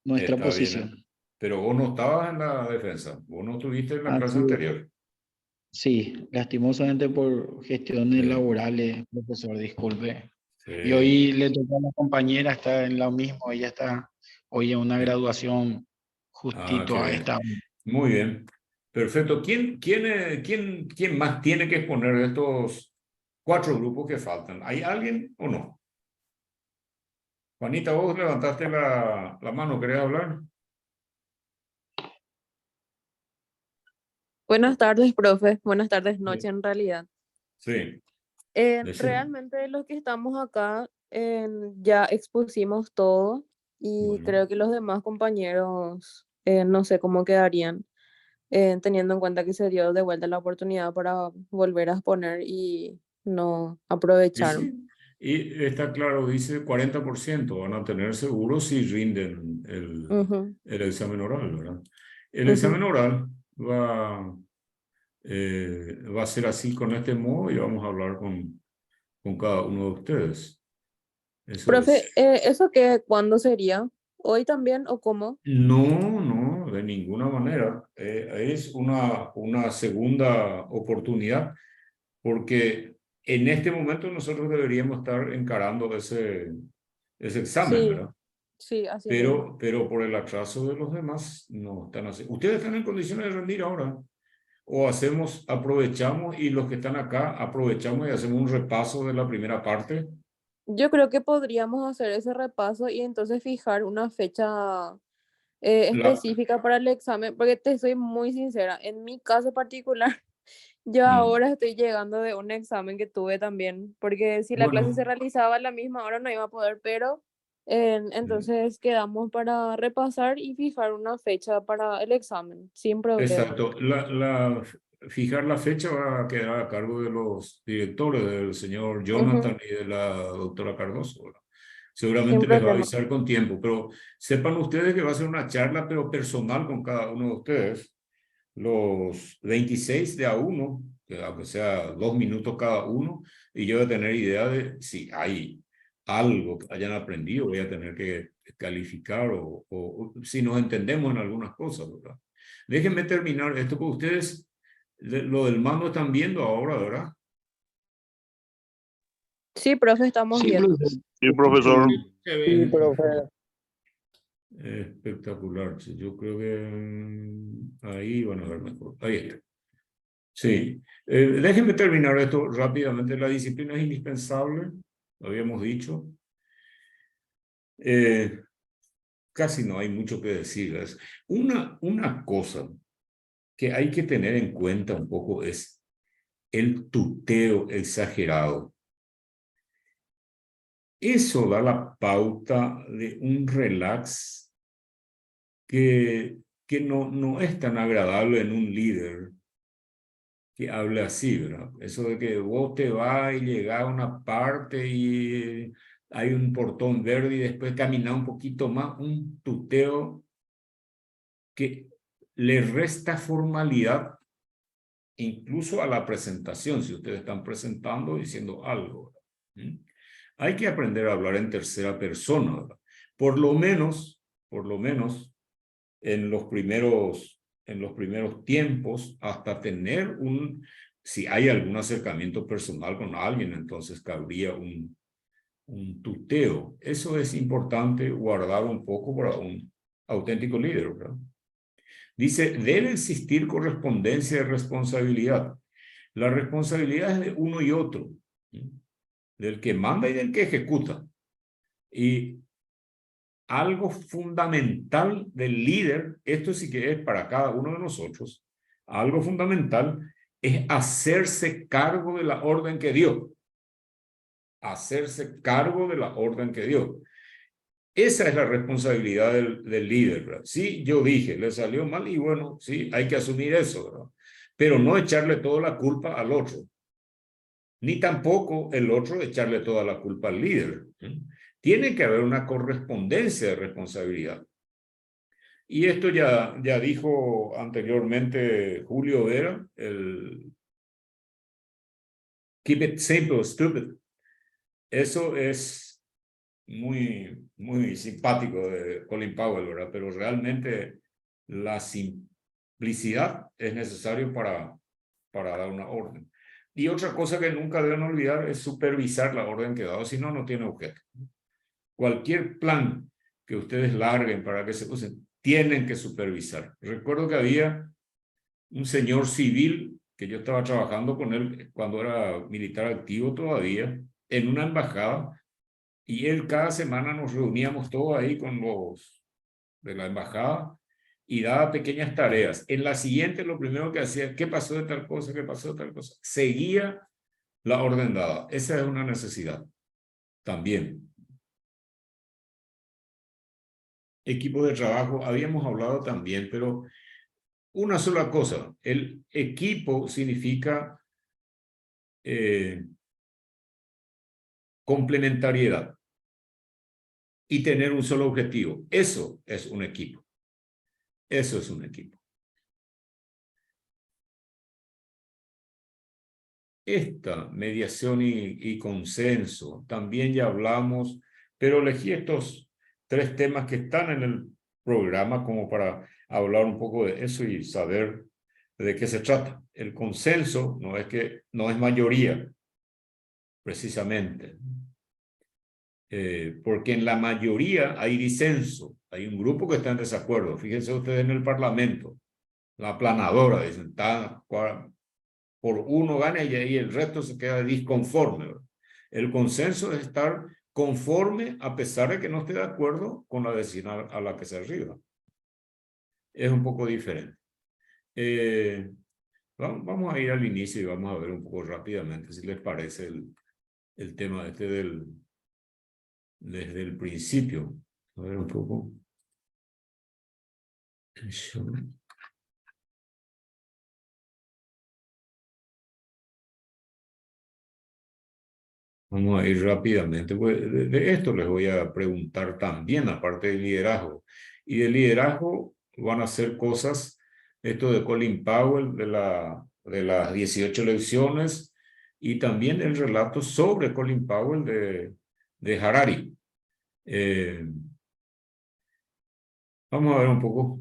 nuestra está bien. posición. Pero vos no estabas en la defensa. Vos no estuviste en la clase Así es. anterior. Sí, lastimosamente por gestiones Sí, laborales, profesor, disculpe. Y sí. hoy le tocó a la compañera, está en lo mismo, ella está hoy en una graduación Ah, justito qué a bien. esta. Muy bien. Perfecto. ¿Quién más tiene que exponer de estos 4 grupos que faltan? ¿Hay alguien o no? Juanita, vos levantaste la mano, ¿querés hablar? Buenas tardes, profe. Buenas tardes, noche Sí, en realidad. sí, decime. Realmente los que estamos acá ya expusimos todo y Bueno, creo que los demás compañeros no sé cómo quedarían, teniendo en cuenta que se dio de vuelta la oportunidad para volver a exponer y no y aprovecharon. sí, y está claro, dice 40% van a tener seguro si rinden Ujú, el examen oral, ¿verdad? El ujú. examen oral va a ser así con este modo y vamos a hablar con cada uno de ustedes. Eso Profe, es. ¿eso qué, cuándo sería? ¿Hoy también o cómo? No, no, de ninguna manera. Es una segunda oportunidad porque en este momento nosotros deberíamos estar encarando ese examen, Sí, ¿verdad? sí, así mismo. Pero por el atraso de los demás no están así. ¿Ustedes están en condiciones de rendir ahora? ¿O aprovechamos y los que están acá aprovechamos y hacemos un repaso de la primera parte? Yo creo que podríamos hacer ese repaso y entonces fijar una fecha La, específica para el examen, porque te soy muy sincera, en mi caso particular, yo mm, ahora estoy llegando de un examen que tuve también, porque si la clase se bueno, realizaba a la misma hora no iba a poder, pero entonces quedamos para repasar y fijar una fecha para el examen, sin problema. exacto. Fijar la fecha va a quedar a cargo de los directores, del señor Ujú, Jonathan y de la doctora Cardoso, ¿verdad? sin Seguramente les va a problema. avisar con tiempo, pero sepan ustedes que va a ser una charla, pero personal con cada uno de ustedes. Los 26 de a uno, que aunque sea 2 minutos cada uno, y yo voy a tener idea de si hay algo que hayan aprendido, voy a tener que calificar o si nos entendemos en algunas cosas, ¿verdad? Déjenme terminar esto con ustedes. Lo del mando están viendo ahora, ¿verdad? Sí, profe, estamos Sí, viendo. profesor. Sí, profesor. Se Sí, ve. profe. Espectacular. Sí, yo creo que ahí van a ver mejor. Ahí está. Sí, déjenme terminar esto rápidamente. La disciplina es indispensable, lo habíamos dicho. casi no hay mucho que decir. Es una cosa que hay que tener en cuenta un poco es el tuteo exagerado. Eso da la pauta de un relax que no es tan agradable en un líder que hable así, ¿verdad? Eso de que vos te vas y llegás a una parte y hay un portón verde y después caminar un poquito más, un tuteo que le resta formalidad incluso a la presentación, si ustedes están presentando diciendo algo. ¿Mm? Hay que aprender a hablar en tercera persona, ¿verdad? Por lo menos en los primeros tiempos, hasta tener si hay algún acercamiento personal con alguien, entonces cabría un tuteo. Eso es importante guardar un poco para un auténtico líder, ¿verdad? Dice, debe existir correspondencia de responsabilidad. La responsabilidad es de uno y otro, ¿sí? Del que manda y del que ejecuta. Y algo fundamental del líder, esto sí que es para cada uno de nosotros, algo fundamental es hacerse cargo de la orden que dio. Hacerse cargo de la orden que dio. Esa es la responsabilidad del líder, ¿verdad? Sí, yo dije, le salió mal y bueno, sí, hay que asumir eso, ¿verdad? Pero no echarle toda la culpa al otro. Ni tampoco el otro echarle toda la culpa al líder. Tiene que haber una correspondencia de responsabilidad. Y esto ya dijo anteriormente Julio Vera, el keep it simple, stupid. Eso es muy simpático de Colin Powell, ¿verdad? Pero realmente la simplicidad es necesario para dar una orden. Y otra cosa que nunca deben olvidar es supervisar la orden que ha dado, si no, no tiene objeto. Cualquier plan que ustedes larguen para que se usen, tienen que supervisar. Recuerdo que había un señor civil que yo estaba trabajando con él cuando era militar activo todavía, en una embajada, y él cada semana nos reuníamos todos ahí con los de la embajada y daba pequeñas tareas. En la siguiente lo primero que hacía, ¿qué pasó de tal cosa? ¿Qué pasó de tal cosa? Seguía la orden dada. Esa es una necesidad también. Equipo de trabajo, habíamos hablado también, pero una sola cosa, el equipo significa complementariedad y tener un solo objetivo. Eso es un equipo. Eso es un equipo. Esta mediación y consenso, también ya hablamos, pero elegí estos 3 temas que están en el programa como para hablar un poco de eso y saber de qué se trata. El consenso no es mayoría, precisamente. Porque en la mayoría hay disenso, hay un grupo que está en desacuerdo. Fíjense ustedes en el Parlamento, la aplanadora, dicen, está por uno gana y ahí el resto se queda disconforme, ¿verdad? El consenso es estar conforme a pesar de que no esté de acuerdo con la decisión a la que se arriba. Es un poco diferente. Vamos a ir al inicio y vamos a ver un poco rápidamente si les parece el tema desde el principio. A ver un poco. Vamos a ir rápidamente. Pues de esto les voy a preguntar también, aparte del liderazgo. Y del liderazgo van a ser cosas, esto de Colin Powell, de las 18 lecciones, y también el relato sobre Colin Powell de Harari. Vamos a ver un poco.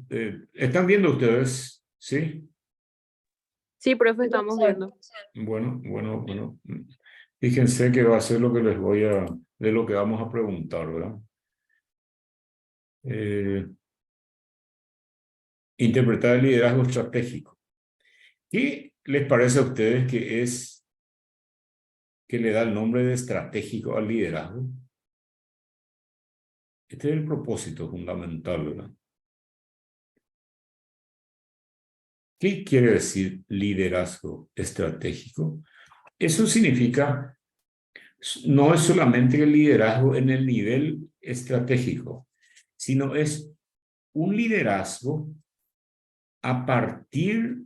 ¿Están viendo ustedes? ¿Sí? Sí, profe, estamos viendo. Bueno. Fíjense que va a ser lo que de lo que vamos a preguntar, ¿verdad? Interpretar el liderazgo estratégico. ¿Qué les parece a ustedes que le da el nombre de estratégico al liderazgo? Este es el propósito fundamental, ¿verdad? ¿Qué quiere decir liderazgo estratégico? Eso significa, no es solamente el liderazgo en el nivel estratégico, sino es un liderazgo a partir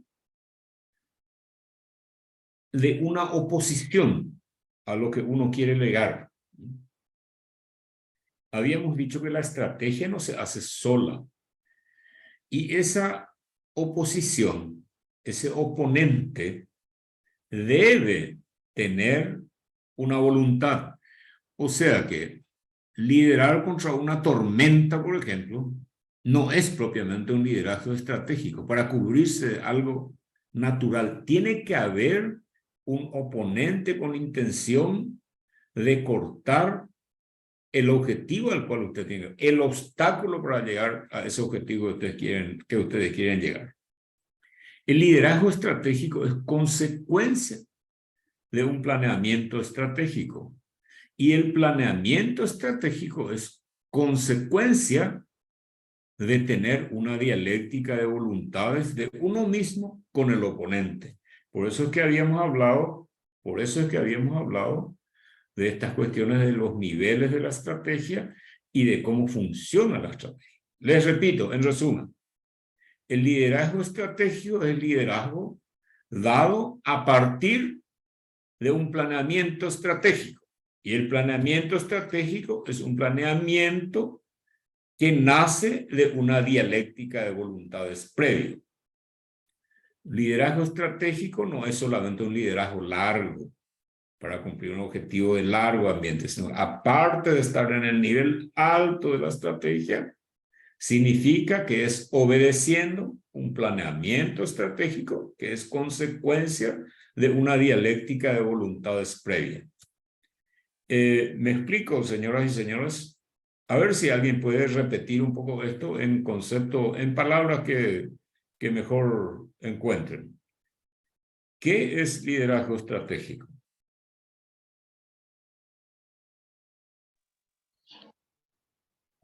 de una oposición a lo que uno quiere legar. Habíamos dicho que la estrategia no se hace sola. Y esa oposición, ese oponente, debe tener una voluntad. O sea que liderar contra una tormenta, por ejemplo, no es propiamente un liderazgo estratégico. Para cubrirse de algo natural, tiene que haber un oponente con intención de cortar el objetivo al cual usted tiene, el obstáculo para llegar a ese objetivo que ustedes quieren llegar. El liderazgo estratégico es consecuencia de un planeamiento estratégico. Y el planeamiento estratégico es consecuencia de tener una dialéctica de voluntades de uno mismo con el oponente. Por eso es que habíamos hablado de estas cuestiones de los niveles de la estrategia y de cómo funciona la estrategia. Les repito, en resumen, el liderazgo estratégico es el liderazgo dado a partir de un planeamiento estratégico. Y el planeamiento estratégico es un planeamiento que nace de una dialéctica de voluntades previa. Liderazgo estratégico no es solamente un liderazgo largo para cumplir un objetivo de largo ambiente, sino aparte de estar en el nivel alto de la estrategia, significa que es obedeciendo un planeamiento estratégico que es consecuencia de una dialéctica de voluntades previa. ¿Me explico, señoras y señores? A ver si alguien puede repetir un poco esto en concepto, en palabras que mejor encuentren. ¿Qué es liderazgo estratégico?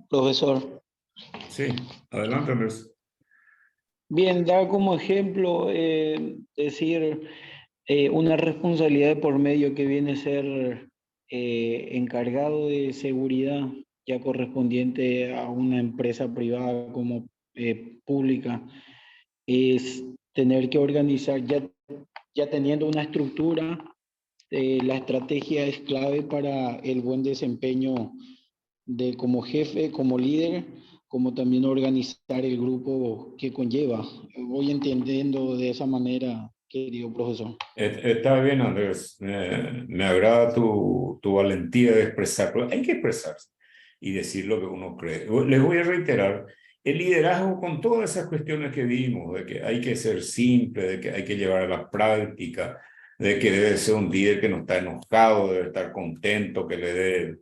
Profesor. Sí, adelante, Andrés. Bien, dar como ejemplo, decir una responsabilidad de por medio que viene a ser encargado de seguridad, ya correspondiente a una empresa privada como pública, es tener que organizar, ya teniendo una estructura, la estrategia es clave para el buen desempeño de como jefe, como líder, como también organizar el grupo que conlleva. Voy entendiendo de esa manera, querido profesor. Está bien, Andrés. Me agrada tu valentía de expresarlo. Hay que expresarse y decir lo que uno cree. Les voy a reiterar, el liderazgo con todas esas cuestiones que vimos, de que hay que ser simple, de que hay que llevar a la práctica, de que debe ser un líder que no está enojado, debe estar contento, que le dé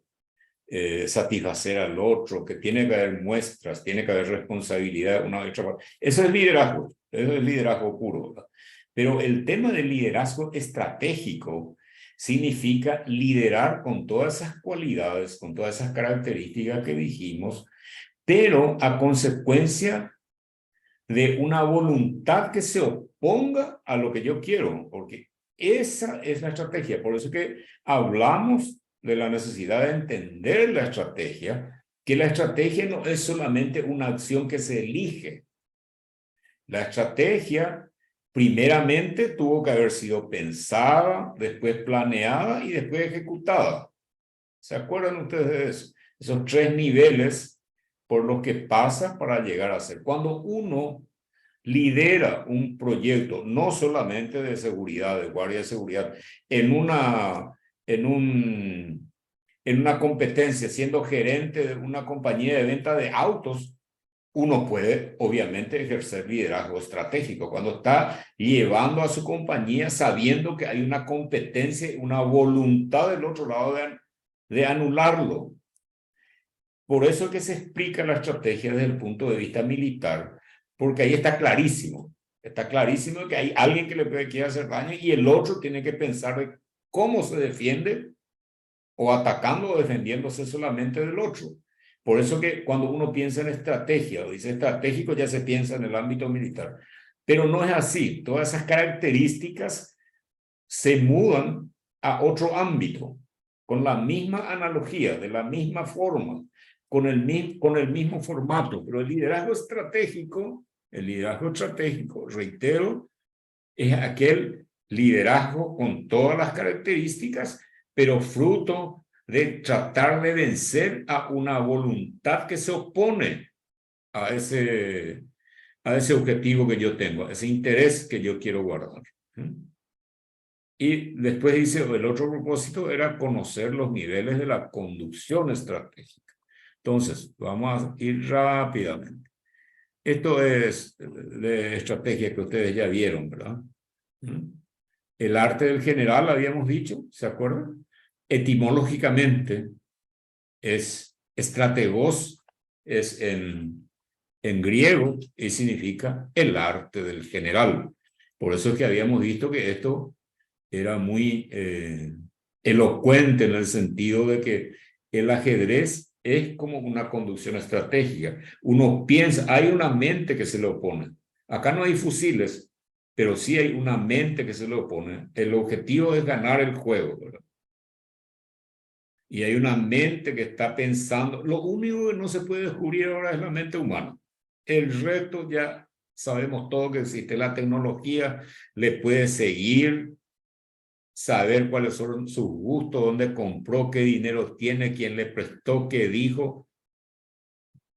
satisfacer al otro, que tiene que haber muestras, tiene que haber responsabilidad una y otra parte. Eso es liderazgo puro, ¿verdad? Pero el tema del liderazgo estratégico significa liderar con todas esas cualidades, con todas esas características que dijimos, pero a consecuencia de una voluntad que se oponga a lo que yo quiero, porque esa es la estrategia. Por eso que hablamos de la necesidad de entender la estrategia, que la estrategia no es solamente una acción que se elige. La estrategia primeramente tuvo que haber sido pensada, después planeada y después ejecutada. ¿Se acuerdan ustedes de eso? Esos 3 niveles por los que pasa para llegar a ser. Cuando uno lidera un proyecto, no solamente de seguridad, de guardia de seguridad, en una competencia, siendo gerente de una compañía de venta de autos, uno puede obviamente ejercer liderazgo estratégico cuando está llevando a su compañía sabiendo que hay una competencia, una voluntad del otro lado de anularlo. Por eso que se explica la estrategia desde el punto de vista militar, porque ahí está clarísimo que hay alguien que le quiere hacer daño y el otro tiene que pensar de cómo se defiende o atacando o defendiéndose solamente del otro. Por eso que cuando uno piensa en estrategia o dice estratégico, ya se piensa en el ámbito militar. Pero no es así. Todas esas características se mudan a otro ámbito, con la misma analogía, de la misma forma, con el mismo formato. Pero el liderazgo estratégico, reitero, es aquel liderazgo con todas las características, pero fruto de tratar de vencer a una voluntad que se opone a ese objetivo que yo tengo, a ese interés que yo quiero guardar. Y después dice, el otro propósito era conocer los niveles de la conducción estratégica. Entonces, vamos a ir rápidamente. Esto es de estrategia que ustedes ya vieron, ¿verdad? El arte del general, habíamos dicho, ¿se acuerdan? Etimológicamente es estrategos, es en griego y significa el arte del general. Por eso es que habíamos visto que esto era muy elocuente en el sentido de que el ajedrez es como una conducción estratégica. Uno piensa, hay una mente que se le opone. Acá no hay fusiles, pero sí hay una mente que se le opone. El objetivo es ganar el juego, ¿verdad? Y hay una mente que está pensando. Lo único que no se puede descubrir ahora es la mente humana. El resto ya sabemos todo que existe. La tecnología le puede seguir, saber cuáles son sus gustos, dónde compró, qué dinero tiene, quién le prestó, qué dijo.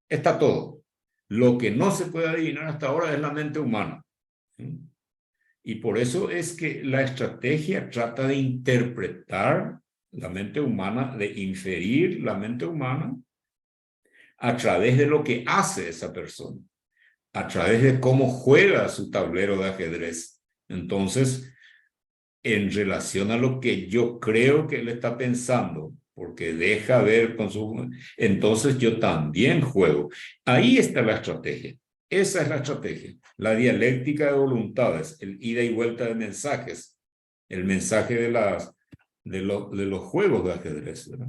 Está todo. Lo que no se puede adivinar hasta ahora es la mente humana. Y por eso es que la estrategia trata de interpretar la mente humana, de inferir la mente humana a través de lo que hace esa persona, a través de cómo juega su tablero de ajedrez. Entonces, en relación a lo que yo creo que él está pensando, porque deja ver con su... Entonces yo también juego. Ahí está la estrategia. Esa es la estrategia. La dialéctica de voluntades, el ida y vuelta de mensajes, el mensaje de los juegos de ajedrez, ¿verdad?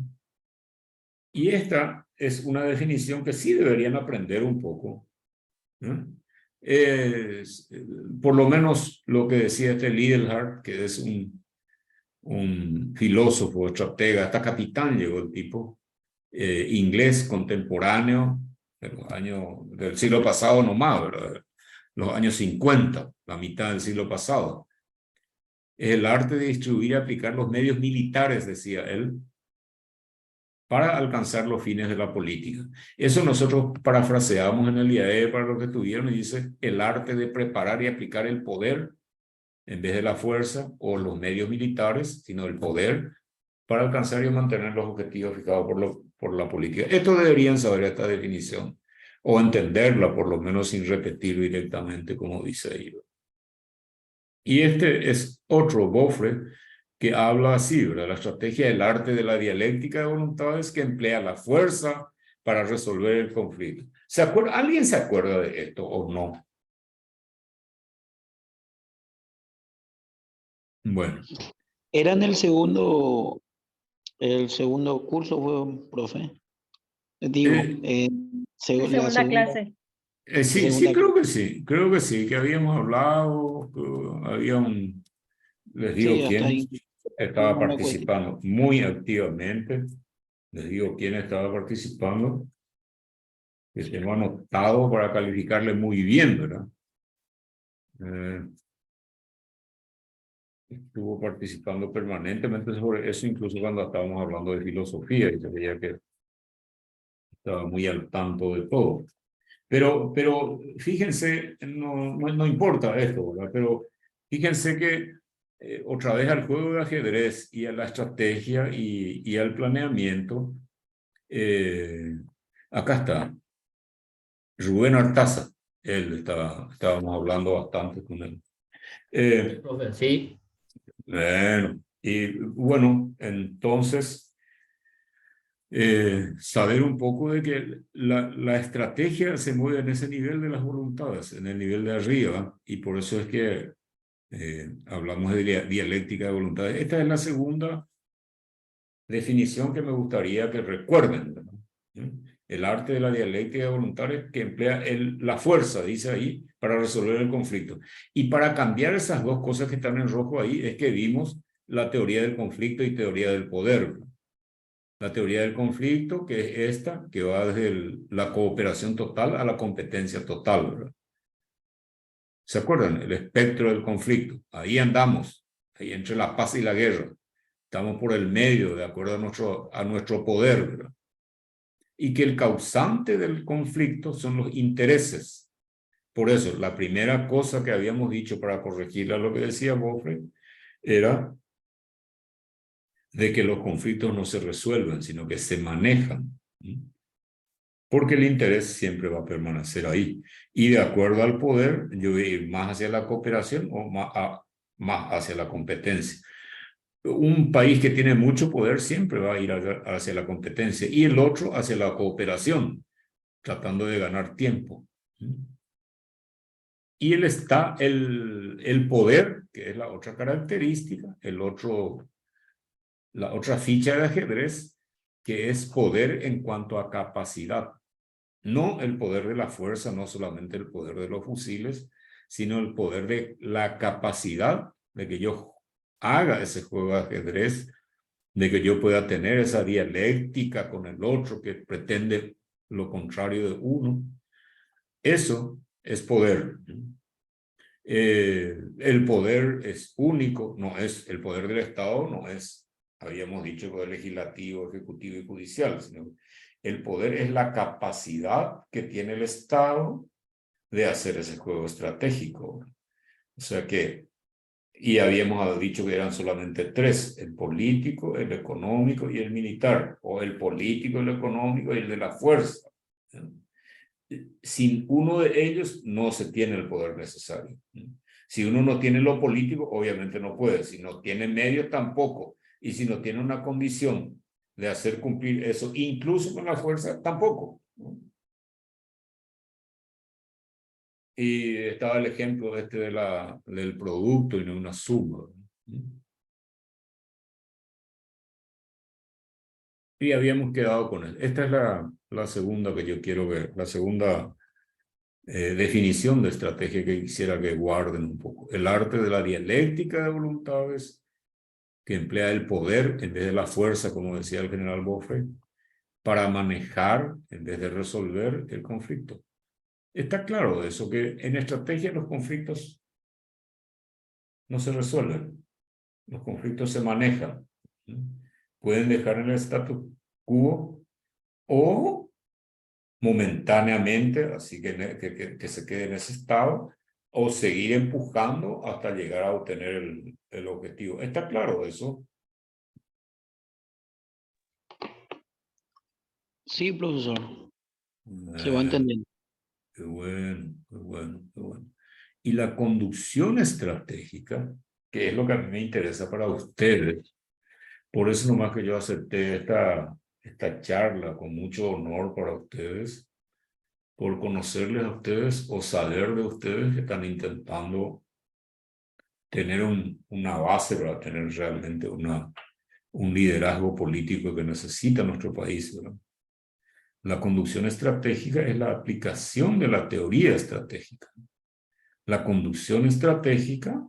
Y esta es una definición que sí deberían aprender un poco, ¿no? Por lo menos lo que decía este Lidelhart, que es un filósofo, estratega, hasta capitán llegó el tipo, inglés contemporáneo, de los años del siglo pasado nomás, ¿verdad? Los años 50, la mitad del siglo pasado. Es el arte de distribuir y aplicar los medios militares, decía él, para alcanzar los fines de la política. Eso nosotros parafraseamos en el IAE para los que estuvieron y dice el arte de preparar y aplicar el poder en vez de la fuerza o los medios militares, sino el poder para alcanzar y mantener los objetivos fijados por la política. Esto deberían saber esta definición o entenderla por lo menos sin repetir directamente como dice ahí. Y este es otro Boffre que habla así, ¿verdad? La estrategia del arte de la dialéctica de voluntades que emplea la fuerza para resolver el conflicto. ¿Alguien se acuerda de esto o no? Bueno. Era en el segundo curso, fue, profe. Digo, La segunda clase. Sí, creo que sí, que habíamos hablado, les digo Sí, hasta quién ahí. estaba No me acuerdo. participando muy activamente, les digo quién estaba participando, que tengo anotado para calificarle muy bien, ¿verdad? Estuvo participando permanentemente sobre eso, incluso cuando estábamos hablando de filosofía, y se veía que estaba muy al tanto de todo. Pero fíjense, no importa esto, ¿verdad? Pero fíjense que otra vez al juego de ajedrez y a la estrategia y al planeamiento, acá está Rubén Artaza, estábamos hablando bastante con él. Sí. Bueno, y bueno, entonces saber un poco de que la estrategia se mueve en ese nivel de las voluntades, en el nivel de arriba, y por eso es que hablamos de dialéctica de voluntades. Esta es la segunda definición que me gustaría que recuerden, ¿verdad? El arte de la dialéctica voluntaria que emplea la fuerza, dice ahí, para resolver el conflicto. Y para cambiar esas dos cosas que están en rojo ahí es que vimos la teoría del conflicto y teoría del poder. La teoría del conflicto, que es esta, que va desde la cooperación total a la competencia total, ¿verdad? ¿Se acuerdan? El espectro del conflicto. Ahí andamos, ahí entre la paz y la guerra. Estamos por el medio, de acuerdo a nuestro poder, ¿verdad? Y que el causante del conflicto son los intereses. Por eso, la primera cosa que habíamos dicho para corregir a lo que decía Boffre era de que los conflictos no se resuelven, sino que se manejan. Porque el interés siempre va a permanecer ahí. Y de acuerdo al poder, yo voy a ir más hacia la cooperación o más hacia la competencia. Un país que tiene mucho poder siempre va a ir hacia la competencia y el otro hacia la cooperación, tratando de ganar tiempo. Y el poder, que es la otra característica, la otra ficha de ajedrez, que es poder en cuanto a capacidad. No el poder de la fuerza, no solamente el poder de los fusiles, sino el poder de la capacidad de que yo haga ese juego de ajedrez, de que yo pueda tener esa dialéctica con el otro que pretende lo contrario de uno. Eso es poder. El poder es único, no es el poder del Estado, no es, habíamos dicho, poder legislativo, ejecutivo y judicial, sino el poder es la capacidad que tiene el Estado de hacer ese juego estratégico. O sea que, y habíamos dicho que eran solamente tres: el político, el económico y el militar, o el político, el económico y el de la fuerza. Sin uno de ellos no se tiene el poder necesario. Si uno no tiene lo político, obviamente no puede. Si no tiene medios, tampoco. Y si no tiene una condición de hacer cumplir eso, incluso con la fuerza, tampoco. Y estaba el ejemplo del producto y no una suma. Y habíamos quedado con él. Esta es la segunda que yo quiero ver, la segunda definición de estrategia que quisiera que guarden un poco. El arte de la dialéctica de voluntades, que emplea el poder en vez de la fuerza, como decía el general Boffre, para manejar en vez de resolver el conflicto. Está claro eso, que en estrategia los conflictos no se resuelven. Los conflictos se manejan. Pueden dejar en el status quo o momentáneamente, así que se quede en ese estado, o seguir empujando hasta llegar a obtener el objetivo. ¿Está claro eso? Sí, profesor. Se va entendiendo. Qué bueno, qué bueno, qué bueno. Y la conducción estratégica, que es lo que a mí me interesa para ustedes, por eso nomás que yo acepté esta charla con mucho honor para ustedes, por conocerles a ustedes o saber de ustedes que están intentando tener una base para tener realmente un liderazgo político que necesita nuestro país, ¿verdad? La conducción estratégica es la aplicación de la teoría estratégica. La conducción estratégica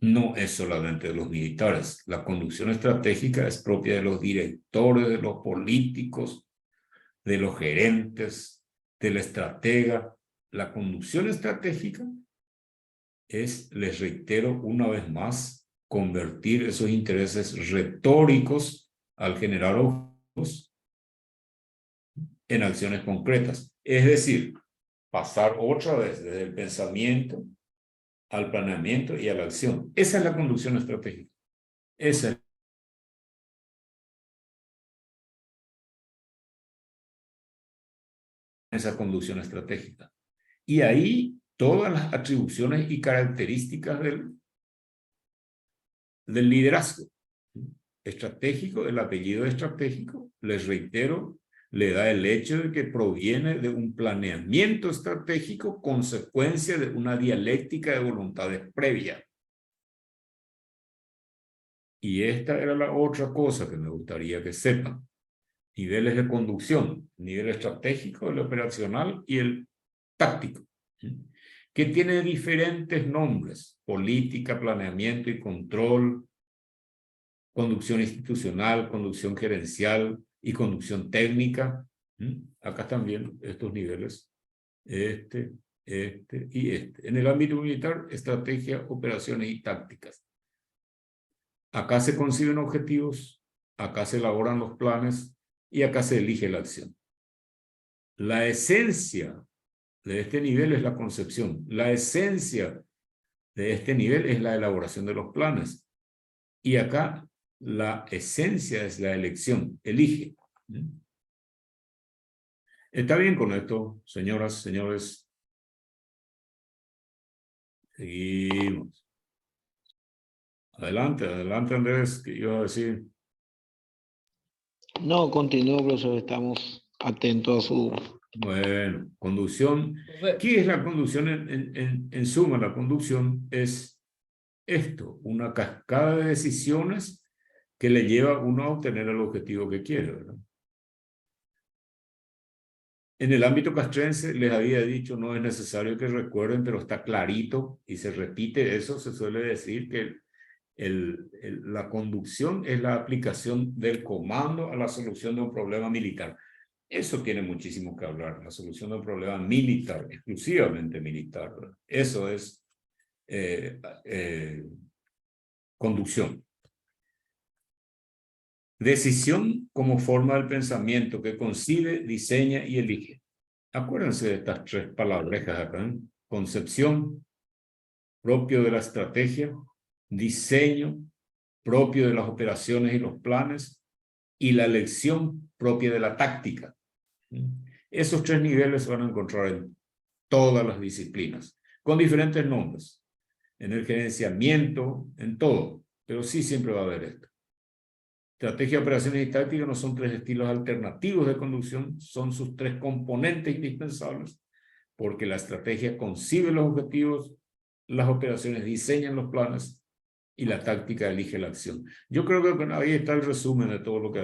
no es solamente de los militares. La conducción estratégica es propia de los directores, de los políticos, de los gerentes, del estratega. La conducción estratégica es, les reitero una vez más, convertir esos intereses retóricos al generar objetivos en acciones concretas. Es decir, pasar otra vez desde el pensamiento al planeamiento y a la acción. Esa es la conducción estratégica. Esa es esa conducción estratégica. Y ahí todas las atribuciones y características del liderazgo estratégico, el apellido estratégico, les reitero, le da el hecho de que proviene de un planeamiento estratégico, consecuencia de una dialéctica de voluntades previa. Y esta era la otra cosa que me gustaría que sepan. niveles de conducción, el nivel estratégico, el operacional y el táctico, que tiene diferentes nombres: política, planeamiento y control, conducción institucional, conducción gerencial y conducción técnica. Acá también estos niveles, este y este. En el ámbito militar, estrategia, operaciones y tácticas. Acá se conciben objetivos, acá se elaboran los planes y acá se elige la acción. La esencia de este nivel es la concepción. La esencia de este nivel es la elaboración de los planes. Y acá la esencia es la elección. Elige. ¿Está bien con esto, señoras, señores? Seguimos. Adelante, adelante, Andrés, que iba a decir. No, continúo, profesor, estamos atentos a su... Bueno, conducción. ¿Qué es la conducción? En suma, la conducción es esto, una cascada de decisiones que le lleva a uno a obtener el objetivo que quiere, ¿verdad? En el ámbito castrense, les había dicho, no es necesario que recuerden, pero está clarito y se repite eso. Se suele decir que la conducción es la aplicación del comando a la solución de un problema militar. Eso tiene muchísimo que hablar, la solución de un problema militar, exclusivamente militar, ¿verdad? Eso es conducción. Decisión como forma del pensamiento que concibe, diseña y elige. Acuérdense de estas tres palabrejas acá, ¿eh? Concepción, propio de la estrategia; diseño, propio de las operaciones y los planes; y la elección, propia de la táctica. Esos tres niveles se van a encontrar en todas las disciplinas, con diferentes nombres, en el gerenciamiento, en todo, pero sí siempre va a haber esto. Estrategia, operaciones y táctica no son tres estilos alternativos de conducción, son sus tres componentes indispensables, porque la estrategia concibe los objetivos, las operaciones diseñan los planes y la táctica elige la acción. Yo creo que ahí está el resumen de todo lo que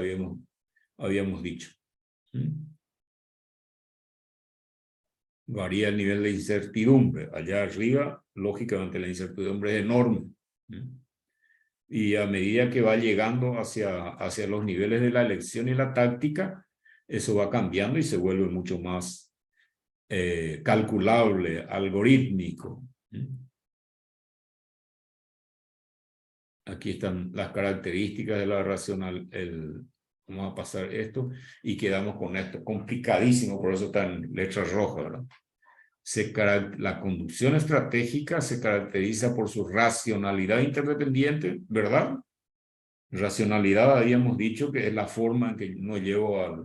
habíamos dicho. Varía el nivel de incertidumbre. Allá arriba, lógicamente, la incertidumbre es enorme. Y a medida que va llegando hacia los niveles de la elección y la táctica, eso va cambiando y se vuelve mucho más calculable, algorítmico. Aquí están las características de la racional. Vamos a pasar esto y quedamos con esto. Complicadísimo, por eso está en letras rojas, ¿verdad? La conducción estratégica se caracteriza por su racionalidad interdependiente, ¿verdad? Racionalidad, habíamos dicho que es la forma en que uno lleva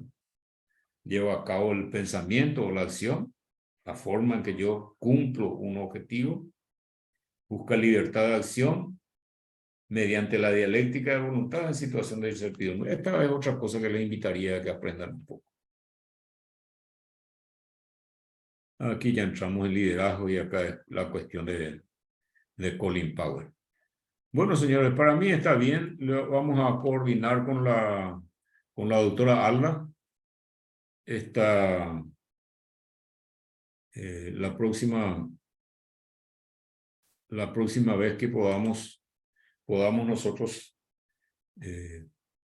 a cabo el pensamiento o la acción, la forma en que yo cumplo un objetivo. Busca libertad de acción mediante la dialéctica de voluntad en situación de incertidumbre. Esta es otra cosa que les invitaría a que aprendan un poco. Aquí ya entramos en liderazgo y acá es la cuestión de Colin Powell. Bueno, señores, para mí está bien. Vamos a coordinar con la doctora Alba. La próxima vez que podamos nosotros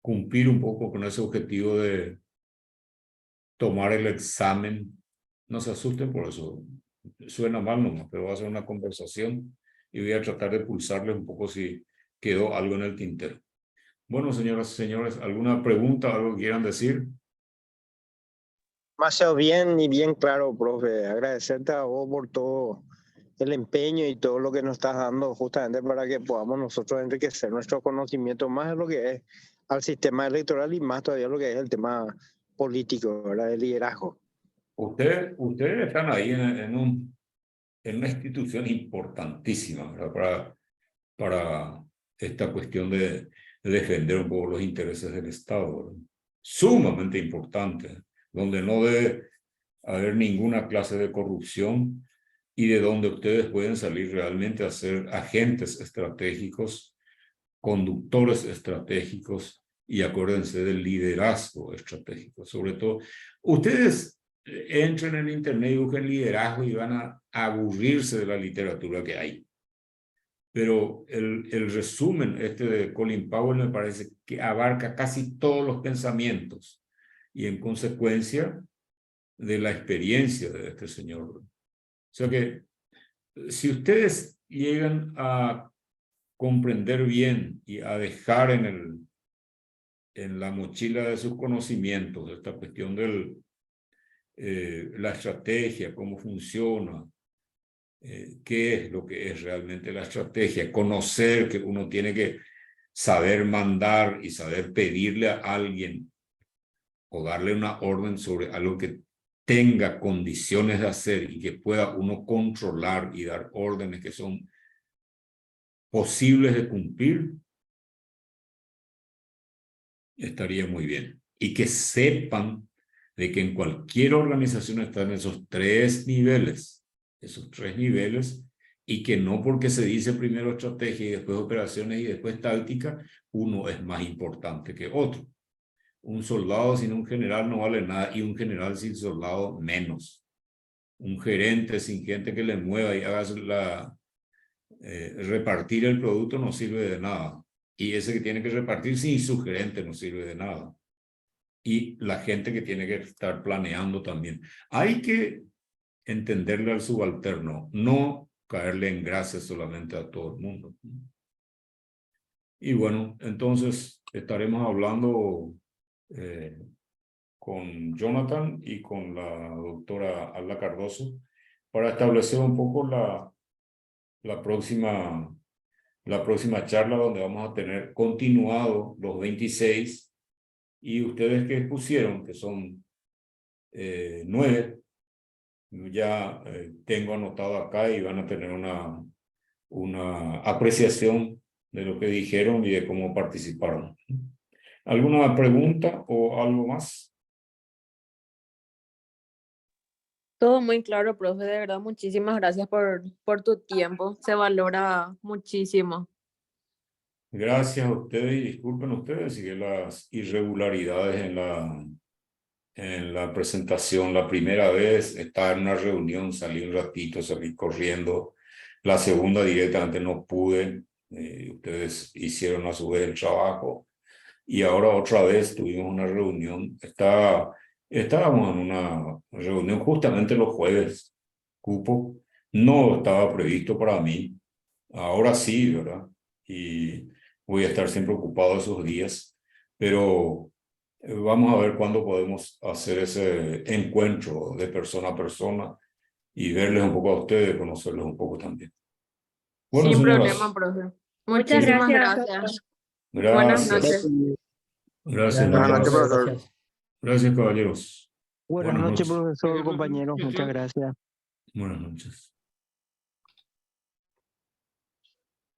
cumplir un poco con ese objetivo de tomar el examen. No se asusten por eso. Suena mal nomás, pero va a ser una conversación y voy a tratar de pulsarles un poco si quedó algo en el tintero. Bueno, señoras y señores, ¿alguna pregunta, algo que quieran decir? Demasiado bien y bien claro, profe. Agradecerte a vos por todo el empeño y todo lo que nos estás dando justamente para que podamos nosotros enriquecer nuestro conocimiento más de lo que es al sistema electoral y más todavía lo que es el tema político, ¿verdad? El liderazgo. Ustedes están ahí en una institución importantísima, ¿verdad? Para esta cuestión de defender un poco los intereses del Estado, ¿verdad? Sumamente importante, donde no debe haber ninguna clase de corrupción y de donde ustedes pueden salir realmente a ser agentes estratégicos, conductores estratégicos y acuérdense del liderazgo estratégico. Sobre todo, ustedes entren en internet y busquen liderazgo y van a aburrirse de la literatura que hay. Pero el resumen de Colin Powell me parece que abarca casi todos los pensamientos y en consecuencia de la experiencia de este señor. O sea que si ustedes llegan a comprender bien y a dejar en la mochila de sus conocimientos esta cuestión de la estrategia, cómo funciona, qué es lo que es realmente la estrategia, conocer que uno tiene que saber mandar y saber pedirle a alguien o darle una orden sobre algo que tenga condiciones de hacer y que pueda uno controlar y dar órdenes que son posibles de cumplir, estaría muy bien. Y que sepan de que en cualquier organización están esos tres niveles, y que no porque se dice primero estrategia y después operaciones y después táctica, uno es más importante que otro. Un soldado sin un general no vale nada y un general sin soldado menos. Un gerente sin gente que le mueva y haga repartir el producto no sirve de nada. Y ese que tiene que repartir sin su gerente no sirve de nada. Y la gente que tiene que estar planeando también. Hay que entenderle al subalterno, no caerle en gracia solamente a todo el mundo. Y bueno, entonces estaremos hablando con Jonathan y con la doctora Alda Cardoso para establecer un poco la próxima charla, donde vamos a tener continuado los 26 y ustedes que pusieron, que son 9, ya tengo anotado acá y van a tener una apreciación de lo que dijeron y de cómo participaron. ¿Alguna pregunta o algo más? Todo muy claro, profe. De verdad, muchísimas gracias por tu tiempo. Se valora muchísimo. Gracias a ustedes y disculpen ustedes y las irregularidades en la presentación. La primera vez estaba en una reunión, salí un ratito, salí corriendo. La segunda directamente no pude. Ustedes hicieron a su vez el trabajo. Y ahora otra vez tuvimos una reunión. Estábamos en una reunión justamente los jueves. Cupo no estaba previsto para mí. Ahora sí, ¿verdad? Y voy a estar siempre ocupado esos días. Pero vamos a ver cuándo podemos hacer ese encuentro de persona a persona y verles un poco a ustedes, conocerles un poco también. Bueno, Sin señoras. problema, profe. Muchas Muchísimas gracias. gracias. Buenas Gracias. noches. Gracias, Buenas niñas. noches, profesor. Gracias. Gracias, caballeros. Buenas noches, profesor, compañeros. Muchas gracias. Buenas noches.